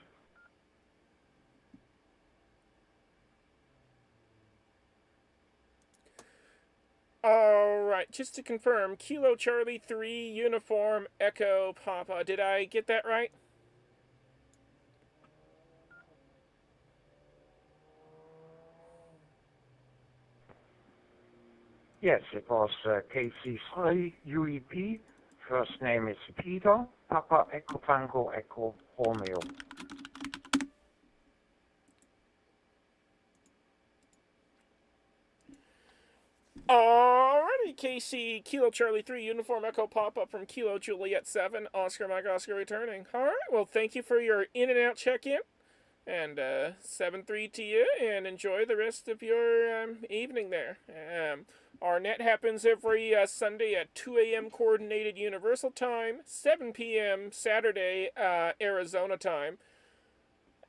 Alright, just to confirm, Kilo Charlie 3 Uniform Echo Papa. Did I get that right? Yes, it was KC3 UEP. First name is Peter. Papa Echo Tango Echo Romeo. Alrighty, KC, Kilo Charlie 3, Uniform Echo Pop-Up from Kilo Juliet 7, Oscar Mike Oscar returning. Alright, well, thank you for your in-and-out check-in, and 7-3 to you, and enjoy the rest of your evening there. Our net happens every Sunday at 2 a.m. Coordinated Universal Time, 7 p.m. Saturday, Arizona time,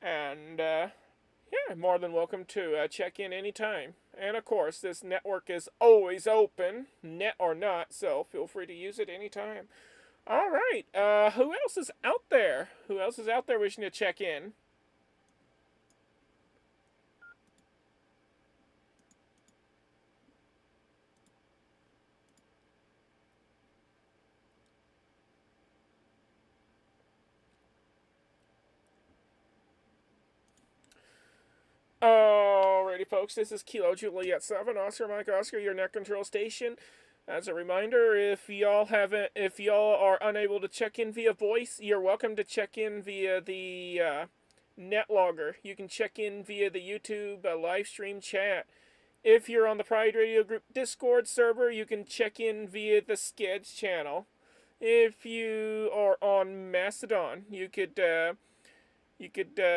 and yeah, more than welcome to check in anytime. And of course, this network is always open, net or not, so feel free to use it anytime. Alright, who else is out there? Who else is out there wishing to check in? Alrighty, folks, this is Kilo Juliet 7, Oscar Mike Oscar, your net control station. As a reminder, if y'all are unable to check in via voice, you're welcome to check in via the net logger. You can check in via the YouTube live stream chat. If you're on the Pride Radio Group Discord server, you can check in via the Skeds channel. If you are on Mastodon, you could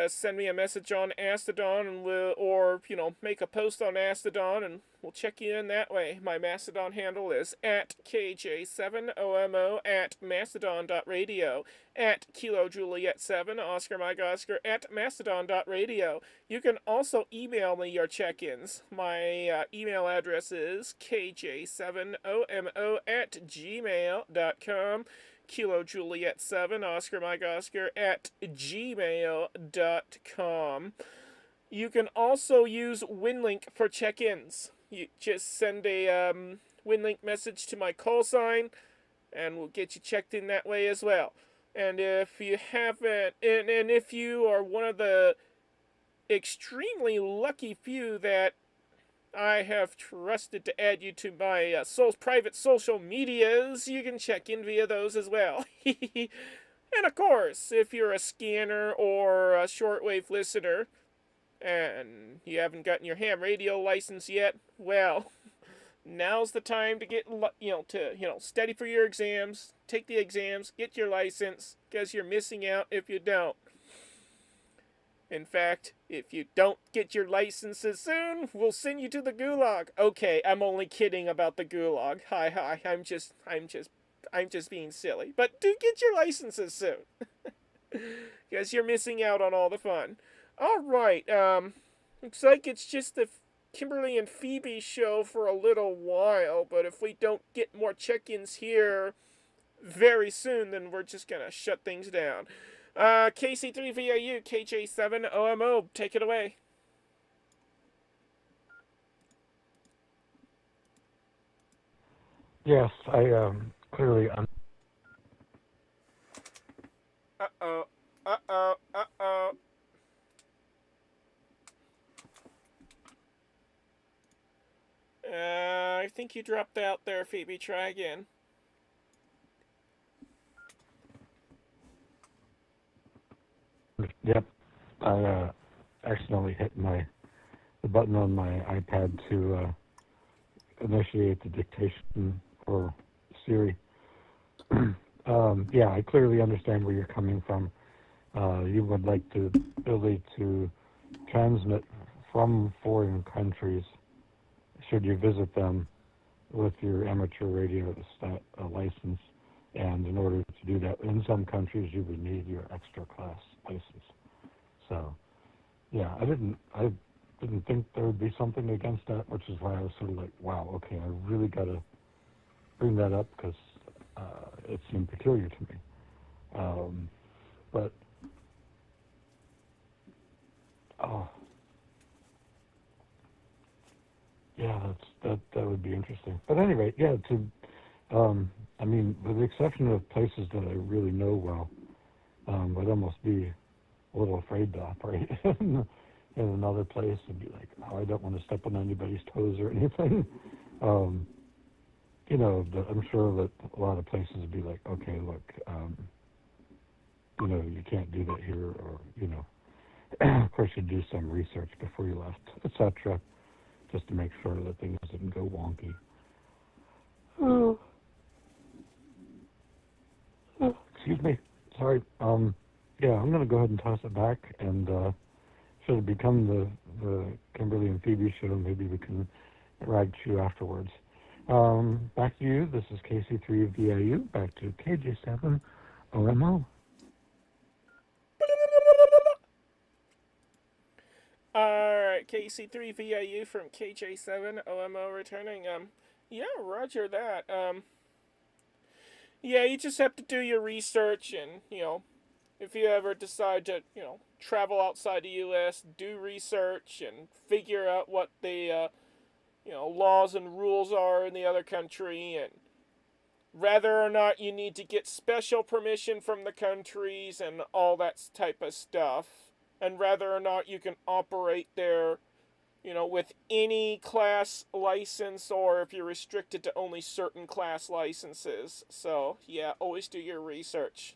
send me a message on Mastodon, and or make a post on Mastodon, and we'll check you in that way. My Mastodon handle is at KJ7OMO at Mastodon.radio, at Kilo Juliet 7 Oscar Mike Oscar at Mastodon.radio. You can also email me your check-ins. My email address is KJ7OMO at gmail.com. Kilo Juliet 7 Oscar Mike Oscar at gmail.com. You can also use WinLink for check-ins. You just send a WinLink message to my call sign, and we'll get you checked in that way as well. And if you haven't, and if you are one of the extremely lucky few that I have trusted to add you to my private social medias, you can check in via those as well. And of course, if you're a scanner or a shortwave listener, and you haven't gotten your ham radio license yet, well, now's the time to get, study for your exams, take the exams, get your license, because you're missing out if you don't. In fact, if you don't get your licenses soon, we'll send you to the Gulag. Okay, I'm only kidding about the Gulag. Hi, I'm just being silly. But do get your licenses soon, because you're missing out on all the fun. Alright, looks like it's just the Kimberly and Phoebe show for a little while, but if we don't get more check-ins here very soon, then we're just gonna shut things down. KC3VAU, KJ7OMO, take it away. Yes, I clearly. Uh-oh. I think you dropped out there, Phoebe. Try again. accidentally hit the button on my iPad to initiate the dictation for Siri. Yeah, I clearly understand where you're coming from. You would like the ability to transmit from foreign countries, should you visit them, with your amateur radio license. And in order to do that, in some countries, you would need your extra class license. So, yeah, I didn't think there would be something against that, which is why I was sort of like, wow, okay, I really got to bring that up because it seemed peculiar to me. But, oh, yeah, that would be interesting. But anyway, yeah, I mean, with the exception of places that I really know well, I'd almost be a little afraid to operate in another place and be like, oh, I don't want to step on anybody's toes or anything. You know, I'm sure that a lot of places would be like, okay, look, you know, you can't do that here, or, you know, of course you'd do some research before you left, etc., just to make sure that things didn't go wonky. Oh. Excuse me. Sorry. Yeah, I'm going to go ahead and toss it back, and should it become the Kimberly and Phoebe show, maybe we can rag chew afterwards. Back to you. This is KC3VIU. Back to KJ7 OMO. Alright, KC3VIU from KJ7 OMO returning. Yeah, roger that. Yeah, you just have to do your research, and, you know, if you ever decide to, you know, travel outside the U.S., do research and figure out what the, you know, laws and rules are in the other country, and whether or not you need to get special permission from the countries and all that type of stuff, and whether or not you can operate there, you know, with any class license, or if you're restricted to only certain class licenses. So, yeah, always do your research.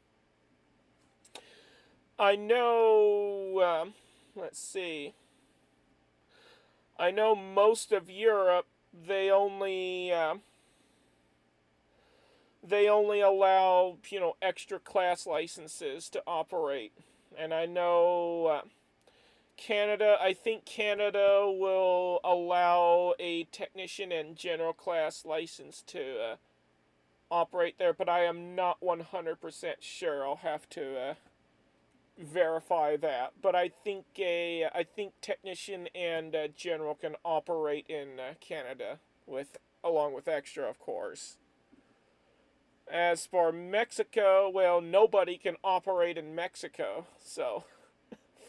I know, let's see. I know most of Europe, they only allow, you know, extra class licenses to operate. And I know Canada, I think Canada will allow a technician and general class license to operate there, but I am not 100% sure. I'll have to verify that. But I think technician and general can operate in Canada, along with extra, of course. As for Mexico, well, nobody can operate in Mexico, so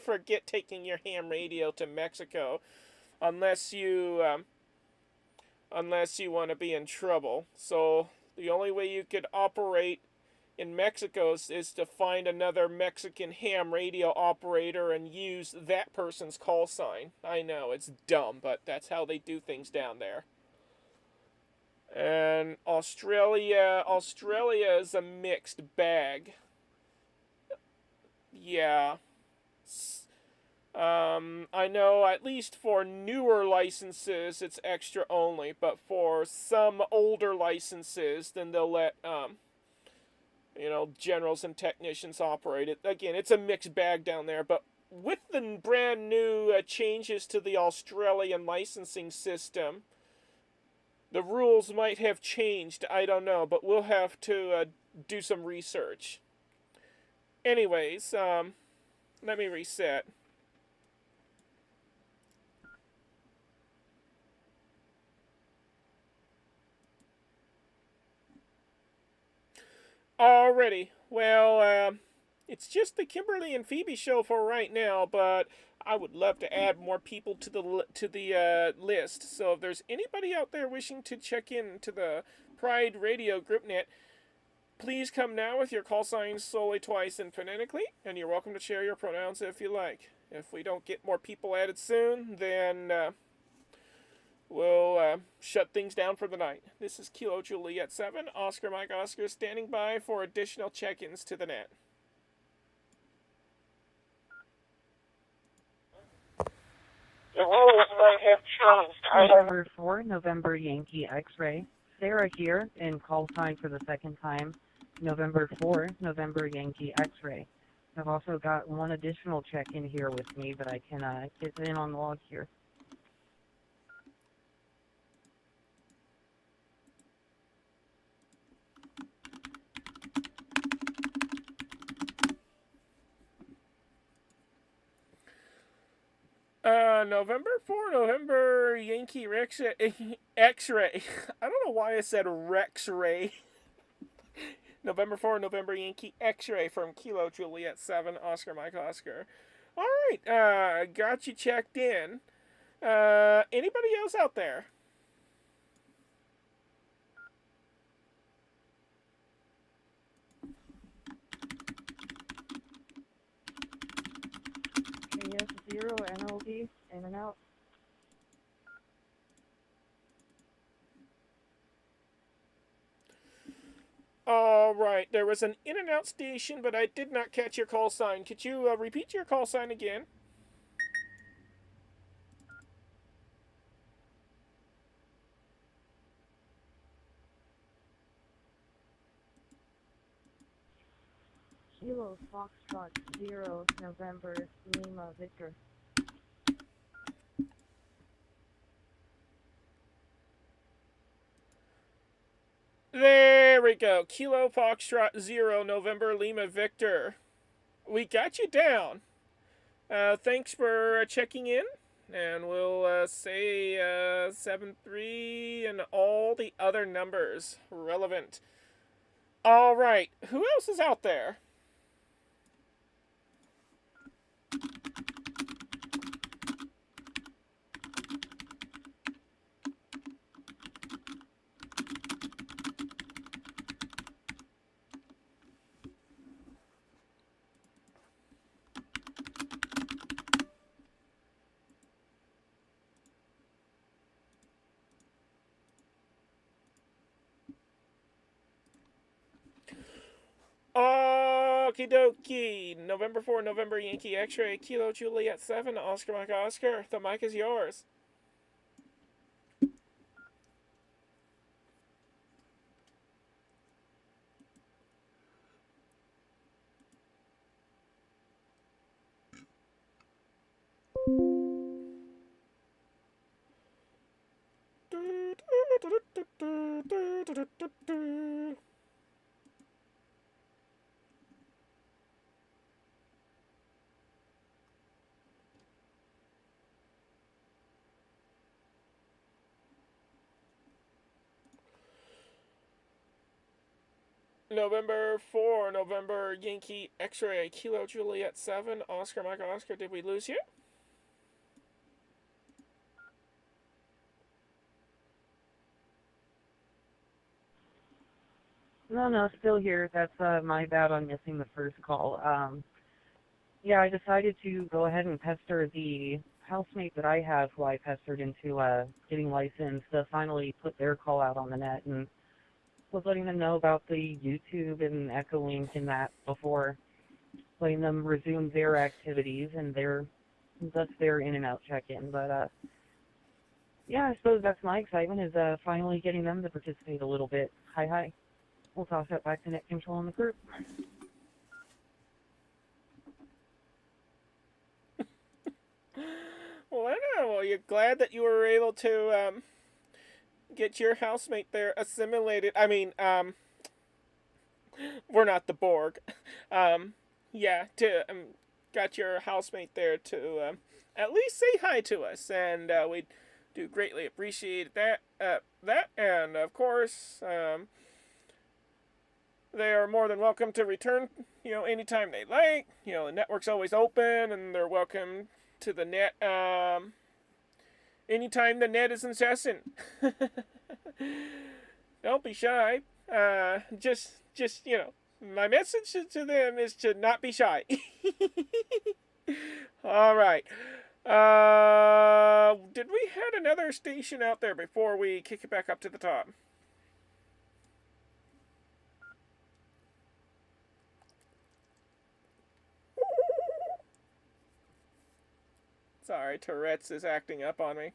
forget taking your ham radio to Mexico unless you want to be in trouble. So the only way you could operate in Mexico is to find another Mexican ham radio operator and use that person's call sign. I know, it's dumb, but that's how they do things down there. And Australia is a mixed bag. Yeah. I know at least for newer licenses it's extra only, but for some older licenses, then they'll let, you know, generals and technicians operate it. Again, it's a mixed bag down there, but with the brand new changes to the Australian licensing system, the rules might have changed, I don't know, but we'll have to do some research. Anyways, let me reset. Alrighty, well, it's just the Kimberly and Phoebe show for right now, but I would love to add more people to the list. So if there's anybody out there wishing to check in to the Pride Radio group net, please come now with your call signs solely, twice, and phonetically, and you're welcome to share your pronouns if you like. If we don't get more people added soon, then we'll shut things down for the night. This is Kilo Juliet 7, Oscar Mike Oscar, standing by for additional check-ins to the net. the rules might have changed. November 4, November Yankee X-Ray. Sarah here in call sign for the second time. November 4, November Yankee X-Ray. I've also got one additional check-in here with me, but I can get in on the log here. November 4, November Yankee X-Ray. I don't know why I said Rex-Ray. November 4, November Yankee X-Ray from Kilo Juliet 7, Oscar Mike Oscar. Alright, got you checked in. Anybody else out there? KS0 NLD, in and out. Alright, there was an in and out station, but I did not catch your call sign. Could you repeat your call sign again? Kilo Foxtrot 0, November Lima Victor. There we go. Kilo Foxtrot 0, November Lima Victor. We got you down. Thanks for checking in. And we'll say 7-3 and all the other numbers relevant. Alright, who else is out there? Okie dokie. November 4, November Yankee X-Ray, Kilo Juliet 7, Oscar Mike Oscar. The mic is yours. November 4, November Yankee X-Ray, Kilo Juliet 7, Oscar Mike Oscar. Did we lose you? No, still here. That's my bad on missing the first call. Yeah, I decided to go ahead and pester the housemate that I have, who I pestered into getting licensed, to finally put their call out on the net, and was letting them know about the YouTube and Echo Link and that before letting them resume their activities and thus their in and out check-in. But yeah, I suppose that's my excitement, is finally getting them to participate a little bit. Hi. We'll toss that back to net control in the group. Well, you're glad that you were able to get your housemate there assimilated. I mean, we're not the Borg. Yeah, got your housemate there to at least say hi to us, and we do greatly appreciate that. And of course, they are more than welcome to return, anytime they like. The network's always open, and they're welcome to the net anytime the net is in session. Don't be shy. Just my message to them is to not be shy. All right. Did we have another station out there before we kick it back up to the top? Sorry, Tourette's is acting up on me.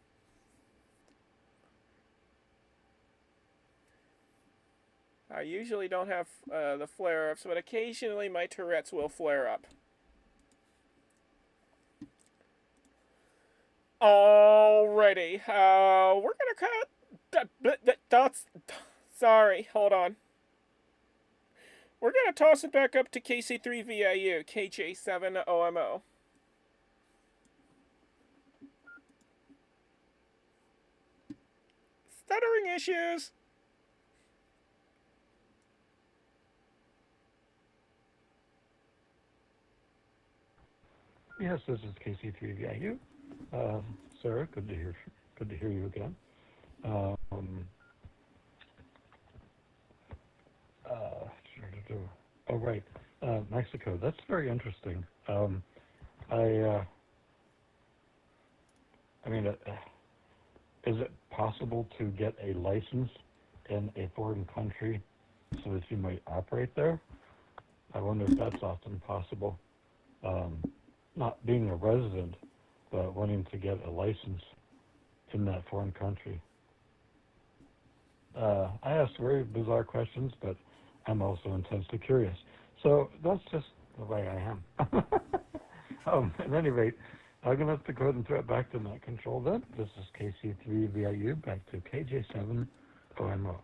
I usually don't have the flare-ups, but occasionally my Tourette's will flare up. Alrighty, we're gonna cut. Sorry, hold on. We're gonna toss it back up to KC3VIU, KJ7OMO. Stuttering issues. Yes, this is KC3VIU. Sarah, good to hear you again. Oh, right. Mexico. That's very interesting. I mean, is it possible to get a license in a foreign country so that you might operate there? I wonder if that's often possible. Not being a resident, but wanting to get a license in that foreign country. I ask very bizarre questions, but I'm also intensely curious. So that's just the way I am. At any rate, I'm going to have to go ahead and throw it back to Net Control then. This is KC3VIU, back to KJ7OMO.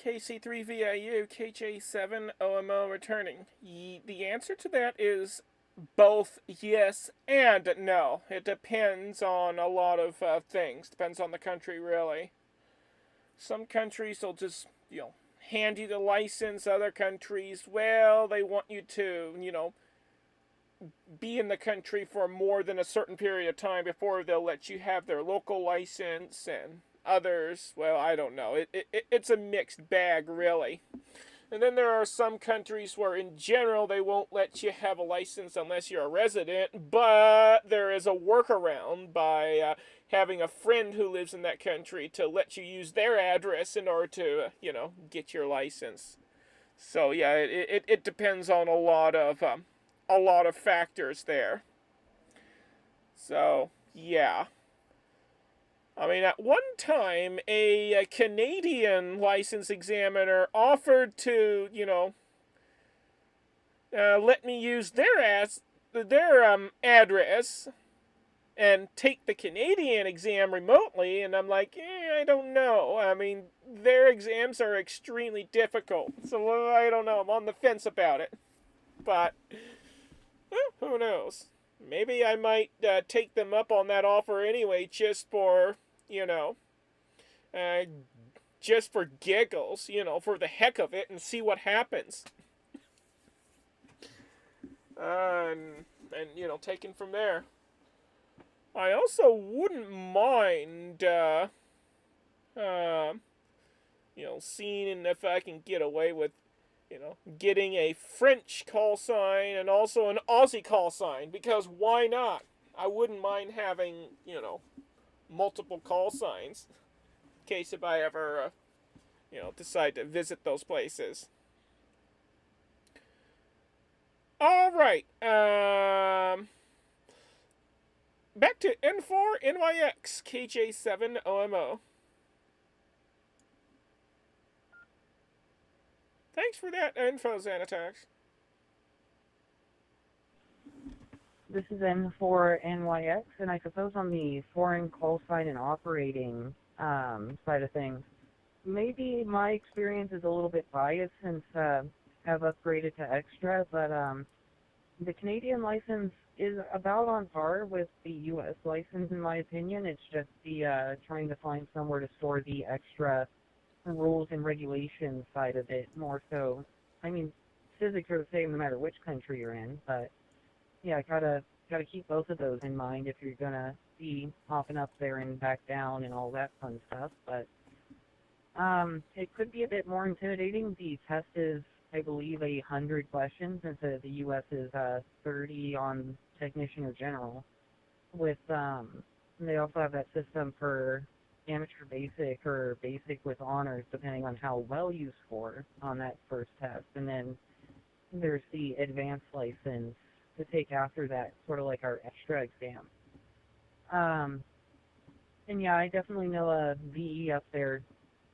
KC3VIU, KJ7OMO returning. The answer to that is both yes and no. It depends on a lot of things. Depends on the country, really. Some countries will just, hand you the license. Other countries, well, they want you to, be in the country for more than a certain period of time before they'll let you have their local license, and others, well, I don't know. It's a mixed bag, really. And then there are some countries where, in general, they won't let you have a license unless you're a resident, but there is a workaround by having a friend who lives in that country to let you use their address in order to, get your license. So, yeah, it depends on a lot of factors there. So, yeah. I mean, at one time, a Canadian license examiner offered to, let me use their address and take the Canadian exam remotely, and I'm like, I don't know. I mean, their exams are extremely difficult, so I don't know. I'm on the fence about it. But, who knows? Maybe I might take them up on that offer anyway, just for, just for giggles, for the heck of it, and see what happens. And taken from there. I also wouldn't mind, seeing if I can get away with, getting a French call sign and also an Aussie call sign, because why not? I wouldn't mind having, multiple call signs in case if I ever, decide to visit those places. All right. Back to N4NYX, KJ7OMO. Thanks for that info, Xanatax. This is N4NYX, and I suppose on the foreign call sign and operating side of things, maybe my experience is a little bit biased since I've upgraded to Extra, but the Canadian license is about on par with the U.S. license, in my opinion. It's just the trying to find somewhere to store the extra rules and regulations side of it more so. I mean, physics are the same no matter which country you're in, but yeah, gotta keep both of those in mind if you're gonna be hopping up there and back down and all that fun stuff. But it could be a bit more intimidating. The test is, I believe, 100 questions, and so the U.S. is 30 on technician or general. With they also have that system for amateur basic or basic with honors, depending on how well you score on that first test. And then there's the advanced license to take after that, sort of like our extra exam. And yeah, I definitely know a VE up there,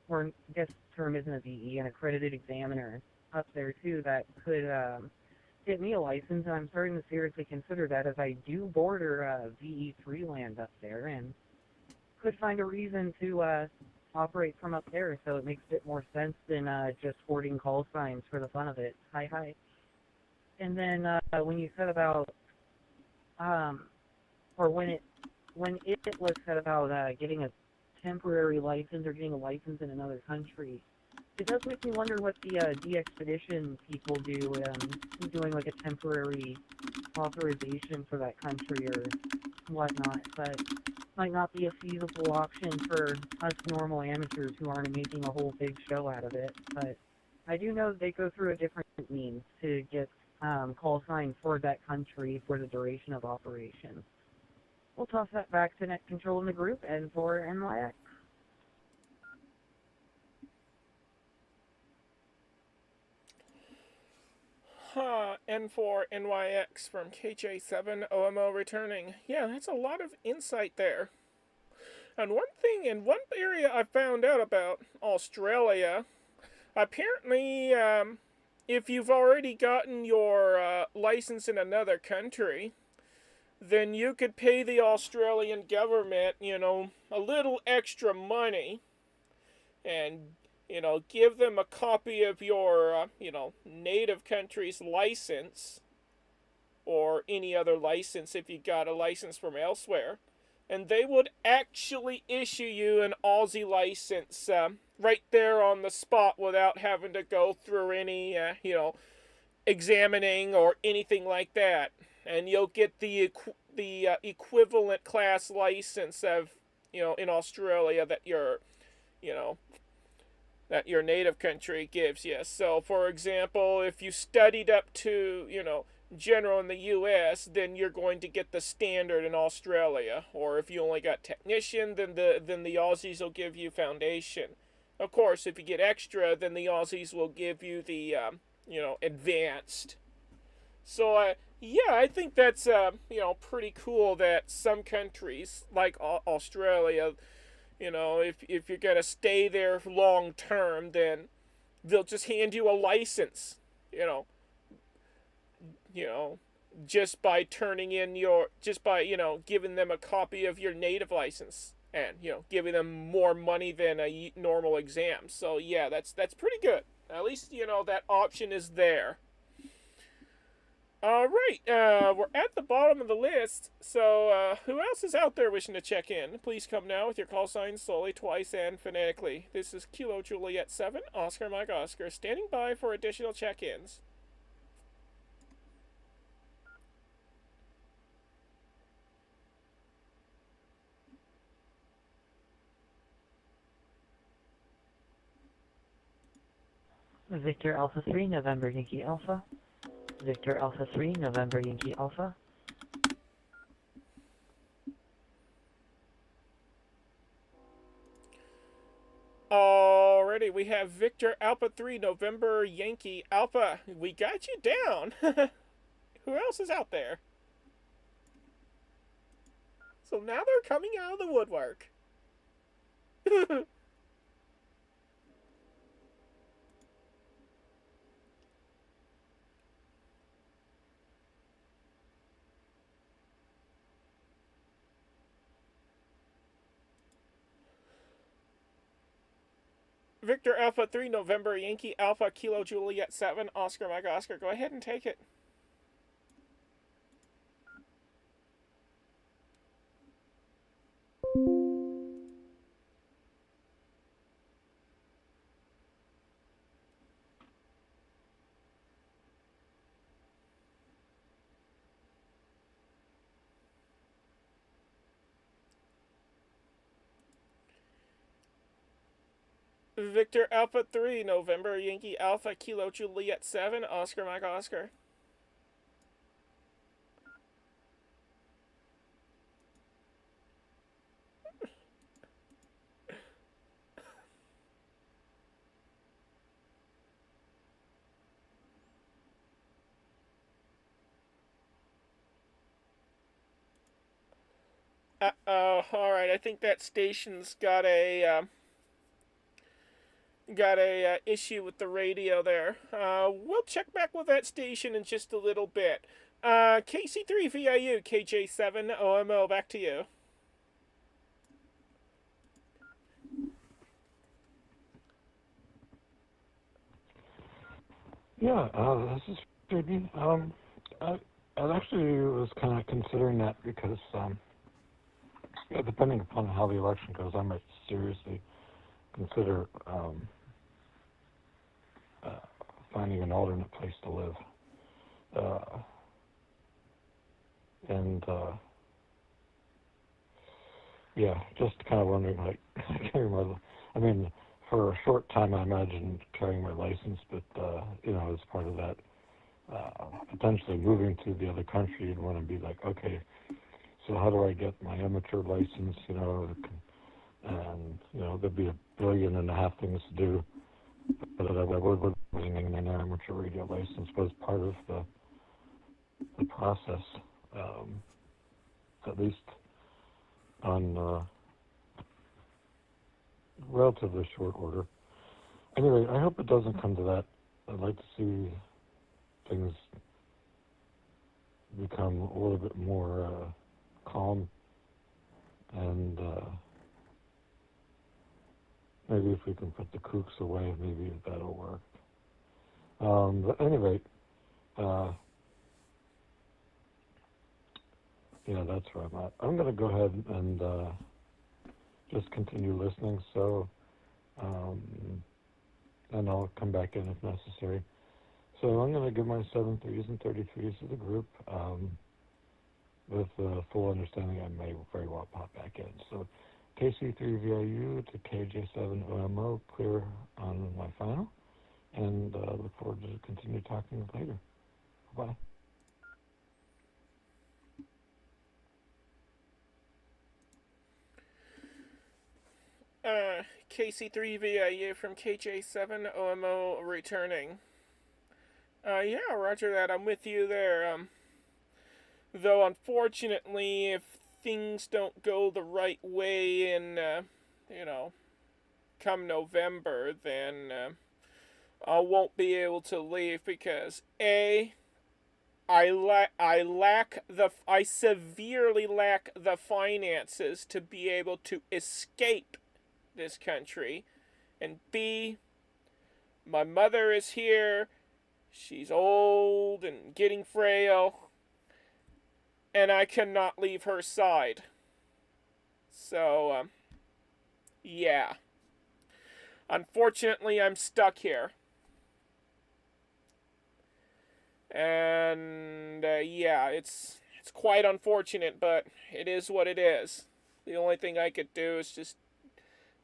or I guess the term isn't a VE, an accredited examiner up there too that could get me a license, and I'm starting to seriously consider that as I do border VE3 land up there and could find a reason to operate from up there, so it makes a bit more sense than just hoarding call signs for the fun of it. Hi, hi. And then when you said about, or when it was said about getting a temporary license or getting a license in another country, it does make me wonder what the de-expedition people do, doing like a temporary authorization for that country or whatnot, but might not be a feasible option for us normal amateurs who aren't making a whole big show out of it. But I do know that they go through a different means to get call signs for that country for the duration of operations. We'll toss that back to net control in the group and for NYX. N4 NYX from KJ7 OMO returning. Yeah, that's a lot of insight there. And one thing, in one area I found out about Australia, apparently, if you've already gotten your license in another country, then you could pay the Australian government, a little extra money and, give them a copy of your, native country's license or any other license if you got a license from elsewhere. And they would actually issue you an Aussie license right there on the spot without having to go through any, examining or anything like that. And you'll get the equivalent class license of, in Australia that that your native country gives you. So, for example, if you studied up to, general in the U.S., then you're going to get the standard in Australia. Or if you only got technician, then the Aussies will give you foundation. Of course, if you get extra, then the Aussies will give you the, advanced. So, yeah, I think that's, pretty cool that some countries, like Australia, if you're going to stay there long term, then they'll just hand you a license, just by giving them a copy of your native license and, giving them more money than a normal exam. So, yeah, that's pretty good. At least, that option is there. Alright, we're at the bottom of the list, so who else is out there wishing to check in? Please come now with your call signs slowly, twice, and phonetically. This is Kilo Juliet 7, Oscar Mike Oscar, standing by for additional check-ins. Victor Alpha 3, November Yankee Alpha. Victor Alpha 3, November Yankee Alpha. Alrighty, we have Victor Alpha 3, November Yankee Alpha. We got you down. Who else is out there? So now they're coming out of the woodwork. Victor Alpha 3, November Yankee Alpha Kilo Juliet 7, Oscar Mike Oscar. Go ahead and take it. Victor Alpha 3, November Yankee Alpha Kilo Juliet 7, Oscar Mike Oscar. Uh-oh, alright, I think that station's got a issue with the radio there. We'll check back with that station in just a little bit. KC3VIU, KJ7OMO, back to you. Yeah, this is Phoebe. I actually was kind of considering that because, yeah, depending upon how the election goes, I might seriously consider uh, finding an alternate place to live. And yeah, just kind of wondering, like, carrying my, I mean, for a short time I imagine carrying my license, but, as part of that, potentially moving to the other country, you'd want to be like, okay, so how do I get my amateur license, and, there'd be 1.5 billion things to do, but I would bring in an amateur radio license was part of the process, at least on relatively short order. Anyway, I hope it doesn't come to that. I'd like to see things become a little bit more calm, and maybe if we can put the kooks away, maybe that'll work. But anyway, yeah, that's where I'm at. I'm going to go ahead and just continue listening, and I'll come back in if necessary. So I'm going to give my 7.3s and 33s to the group, with the full understanding I may very well pop back in. So KC3VIU to KJ7OMO, clear on my final, and look forward to continue talking later. Bye. KC3VIU from KJ7OMO returning. Yeah, roger that. I'm with you there. Though unfortunately, if things don't go the right way in, come November, then I won't be able to leave because I severely lack the finances to be able to escape this country, and B, my mother is here. She's old and getting frail, and I cannot leave her side. So, yeah. Unfortunately, I'm stuck here. And, yeah, it's quite unfortunate, but it is what it is. The only thing I could do is just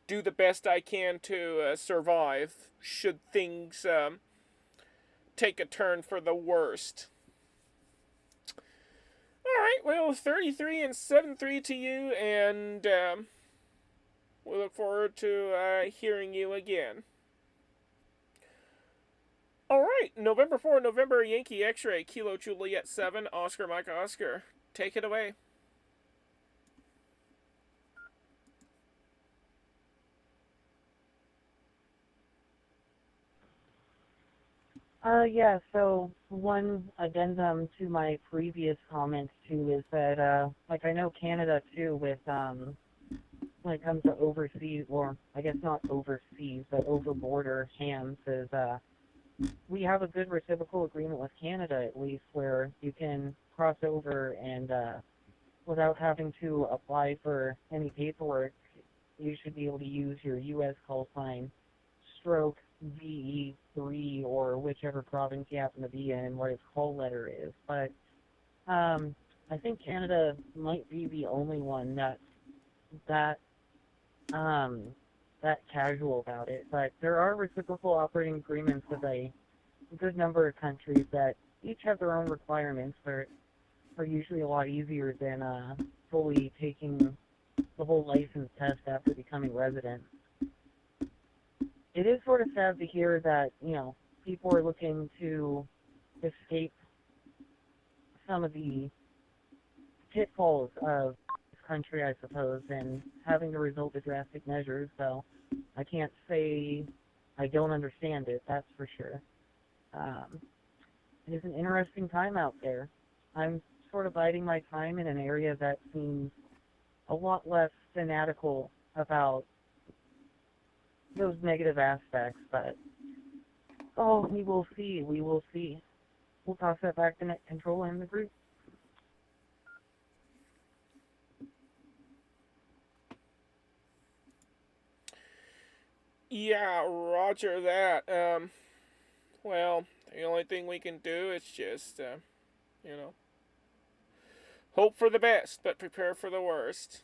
do the best I can to survive should things take a turn for the worst. Alright, well, 33 and 7-3 to you, and we look forward to hearing you again. Alright, November 4, November Yankee X-Ray, Kilo Juliet 7, Oscar Mike Oscar. Take it away. Yeah, so one addendum to my previous comments, too, is that, I know Canada, too, with, when it comes to overseas, or I guess not overseas, but over-border hams, is, we have a good reciprocal agreement with Canada, at least, where you can cross over and, without having to apply for any paperwork, you should be able to use your U.S. call sign, stroke, VE3, or whichever province you happen to be in, what its call letter is. But I think Canada might be the only one that casual about it. But there are reciprocal operating agreements with a good number of countries that each have their own requirements that are usually a lot easier than fully taking the whole license test after becoming resident. It is sort of sad to hear that, people are looking to escape some of the pitfalls of country, I suppose, and having to resort to drastic measures, so I can't say I don't understand it, that's for sure. It is an interesting time out there. I'm sort of biding my time in an area that seems a lot less fanatical about those negative aspects, but we will see, we will see. We'll toss that back to Net Control and the group. Yeah, roger that. Well, the only thing we can do is just, hope for the best, but prepare for the worst.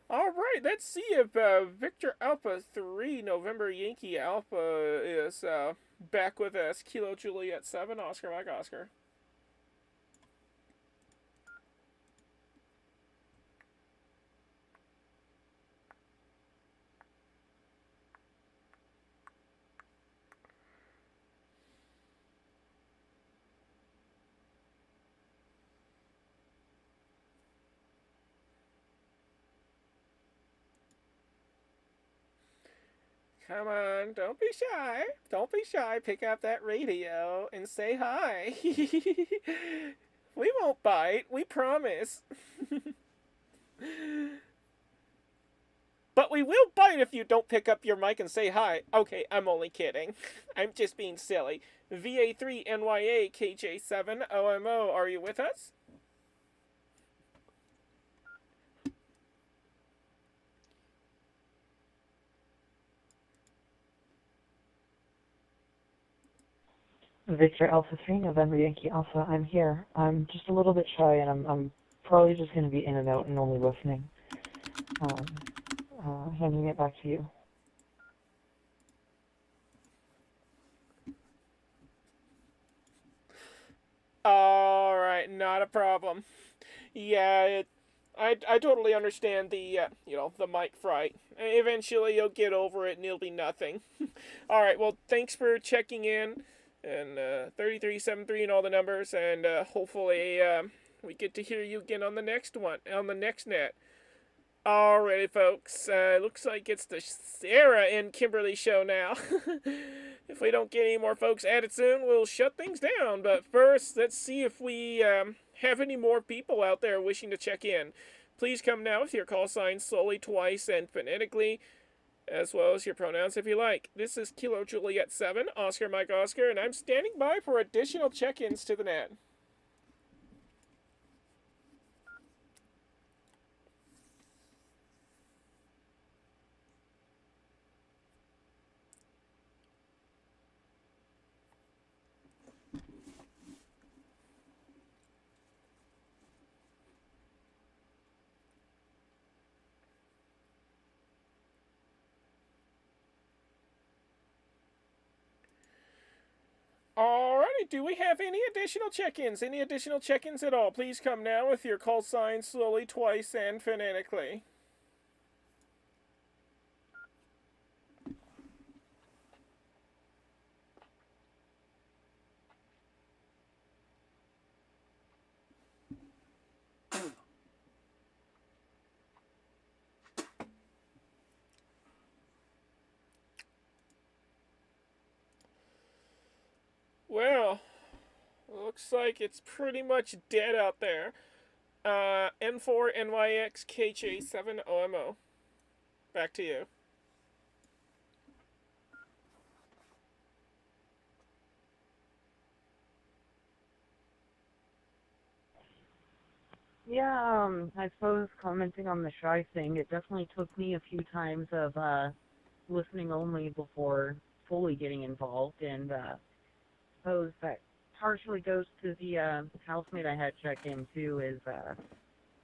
All right, let's see if Victor Alpha 3 November Yankee Alpha is back with us. Kilo Juliet 7, Oscar Mike Oscar. Come on, don't be shy. Don't be shy. Pick up that radio and say hi. We won't bite, we promise. But we will bite if you don't pick up your mic and say hi. Okay, I'm only kidding. I'm just being silly. VA3NYA KJ7OMO, are you with us? Victor Alpha 3, November Yankee Alpha, I'm here. I'm just a little bit shy, and I'm probably just going to be in and out and only listening. Handing it back to you. Alright, not a problem. Yeah, I totally understand the, the mic fright. Eventually you'll get over it and it'll be nothing. Alright, well, thanks for checking in. And 3373 and all the numbers, and hopefully we get to hear you again on the next one, on the next net. Alrighty, folks, looks like it's the Sarah and Kimberly show now. If we don't get any more folks added soon, we'll shut things down. But first, let's see if we have any more people out there wishing to check in. Please come now with your call sign slowly, twice, and phonetically, as well as your pronouns if you like. This is Kilo Juliet 7, Oscar Mike Oscar, and I'm standing by for additional check-ins to the net. Alrighty, do we have any additional check-ins? Any additional check-ins at all? Please come now with your call sign slowly, twice, and phonetically. Well, looks like it's pretty much dead out there. N4NYX KJ7OMO. Back to you. Yeah, I suppose commenting on the shy thing, it definitely took me a few times of listening only before fully getting involved, and I suppose that partially goes to the housemate I had check in too, is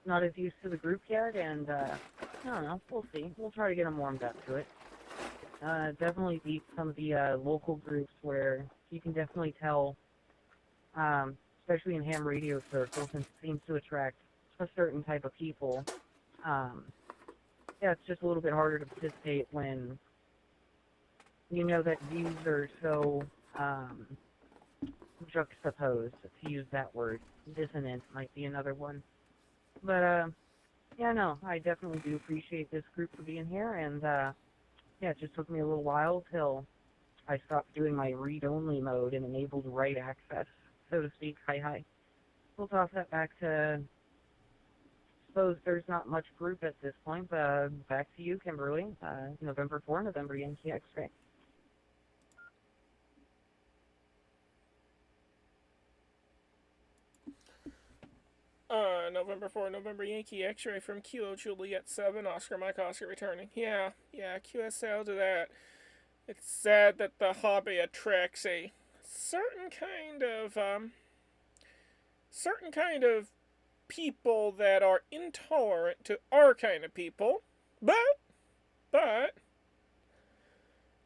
not as used to the group yet, and I don't know, we'll see. We'll try to get him warmed up to it. Definitely beat some of the local groups where you can definitely tell, especially in ham radio circles, and it seems to attract a certain type of people. Yeah, it's just a little bit harder to participate when you know that views are so juxtaposed, to use that word. Dissonant might be another one. But Yeah, no, I definitely do appreciate this group for being here, and yeah, it just took me a little while till I stopped doing my read-only mode and enabled write access, so to speak. Hi, hi. We'll toss that back to, suppose there's not much group at this point, but back to you, Kimberly. November 4, November Yankee X-Ray. November 4, November Yankee X-Ray from Kilo Juliet 7, Oscar Mike Oscar returning. Yeah, QSL to that. It's sad that the hobby attracts a certain kind of people that are intolerant to our kind of people, but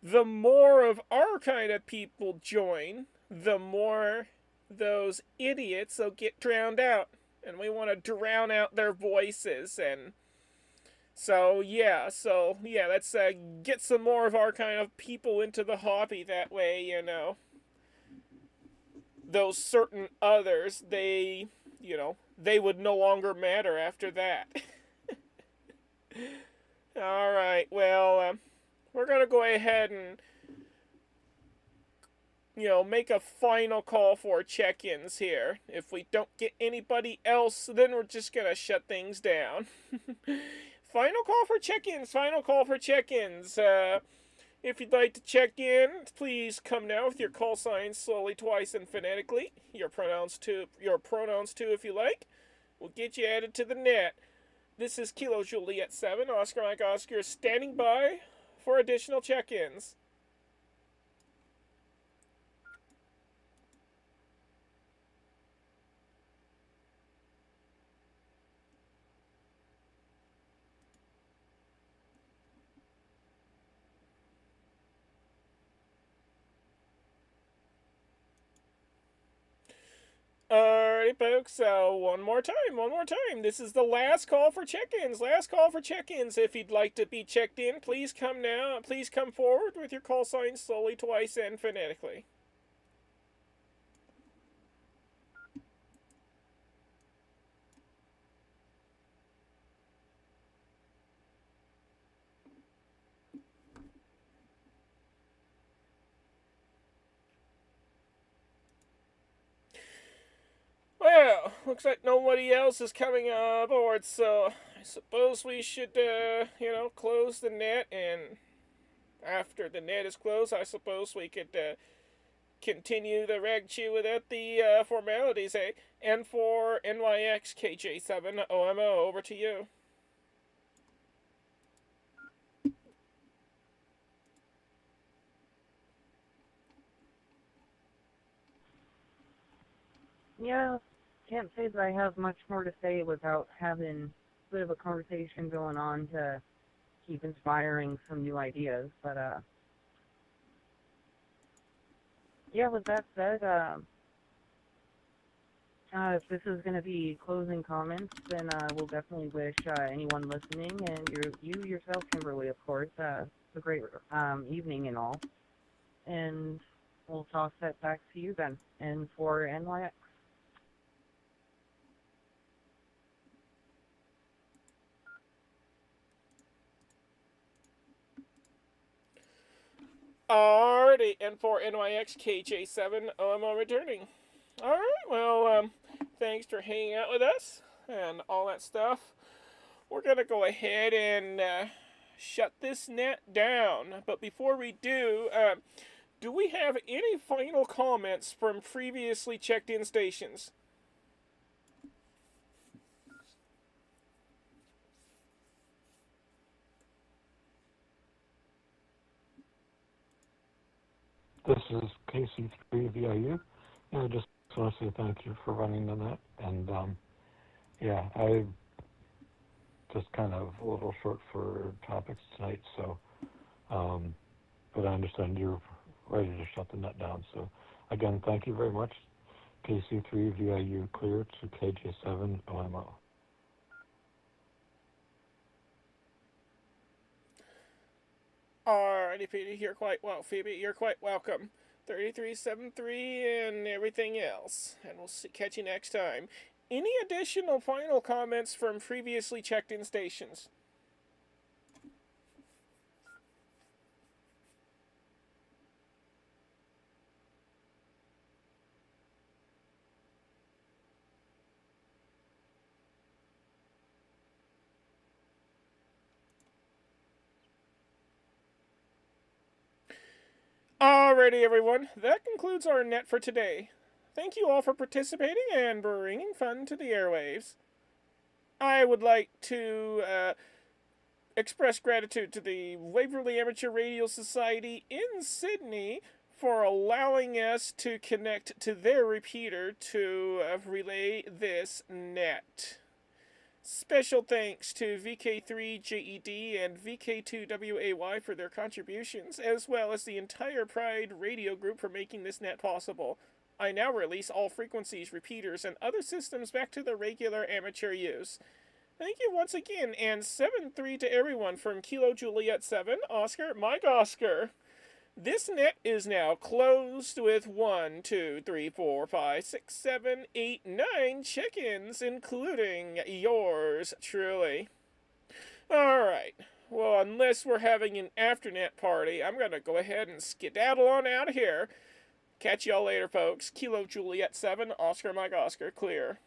the more of our kind of people join, the more those idiots will get drowned out, and we want to drown out their voices. And so let's get some more of our kind of people into the hobby. That way, those certain others, they would no longer matter after that. All right, well, we're gonna go ahead and make a final call for check-ins here. If we don't get anybody else, then we're just gonna shut things down. Final call for check-ins. Final call for check-ins. If you'd like to check in, please come now with your call signs slowly, twice, and phonetically. Your pronouns too, if you like. We'll get you added to the net. This is Kilo Juliet 7, Oscar Mike Oscar, standing by for additional check-ins. Alrighty, folks, so one more time. This is the last call for check-ins. If you'd like to be checked in, please come now. Please come forward with your call signs slowly, twice, and phonetically. Well, looks like nobody else is coming aboard, so I suppose we should, close the net, and after the net is closed, I suppose we could, continue the reg chew without the, formalities, eh? And for NYX KJ7 OMO, over to you. Yeah, can't say that I have much more to say without having a bit of a conversation going on to keep inspiring some new ideas. But yeah, with that said, if this is going to be closing comments, then we'll definitely wish anyone listening, and you yourself, Kimberly, of course, a great evening and all. And we'll toss that back to you then. And for NYX. Alrighty, and for NYX KJ7 OMO returning. Alright, well, thanks for hanging out with us and all that stuff. We're gonna go ahead and shut this net down. But before we do we have any final comments from previously checked in stations? This is KC3VIU. I just want to say thank you for running the net. And yeah, I just kind of a little short for topics tonight, so but I understand you're ready to shut the net down. So again, thank you very much. KC3VIU clear to KJ7 OMO. Alrighty, Phoebe, you're quite welcome. 3373 and everything else. And we'll catch you next time. Any additional final comments from previously checked in stations? Alrighty, everyone. That concludes our net for today. Thank you all for participating and bringing fun to the airwaves. I would like to express gratitude to the Waverley Amateur Radio Society in Sydney for allowing us to connect to their repeater to relay this net. Special thanks to VK3JED and VK2WAY for their contributions, as well as the entire Pride Radio group for making this net possible. I now release all frequencies, repeaters, and other systems back to the regular amateur use. Thank you once again, and 7-3 to everyone from Kilo Juliet 7, Oscar, Mike Oscar. This net is now closed with 1, 2, 3, 4, 5, 6, 7, 8, 9 check-ins, including yours truly. Alright, well, unless we're having an afternet party, I'm gonna go ahead and skedaddle on out of here. Catch y'all later, folks. Kilo Juliet 7, Oscar Mike Oscar, clear.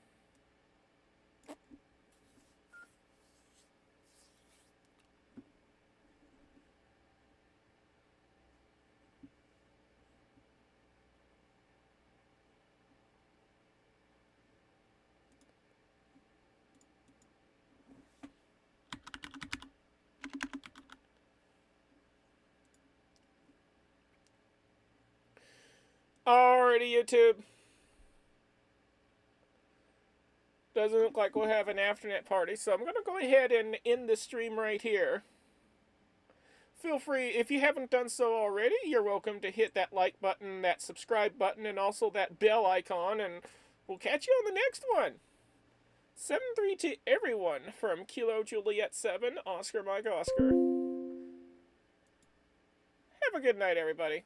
Alrighty, YouTube. Doesn't look like we'll have an afternet party, so I'm going to go ahead and end this stream right here. Feel free, if you haven't done so already, you're welcome to hit that like button, that subscribe button, and also that bell icon, and we'll catch you on the next one. 7-3 to everyone from Kilo Juliet 7, Oscar Mike Oscar. Have a good night, everybody.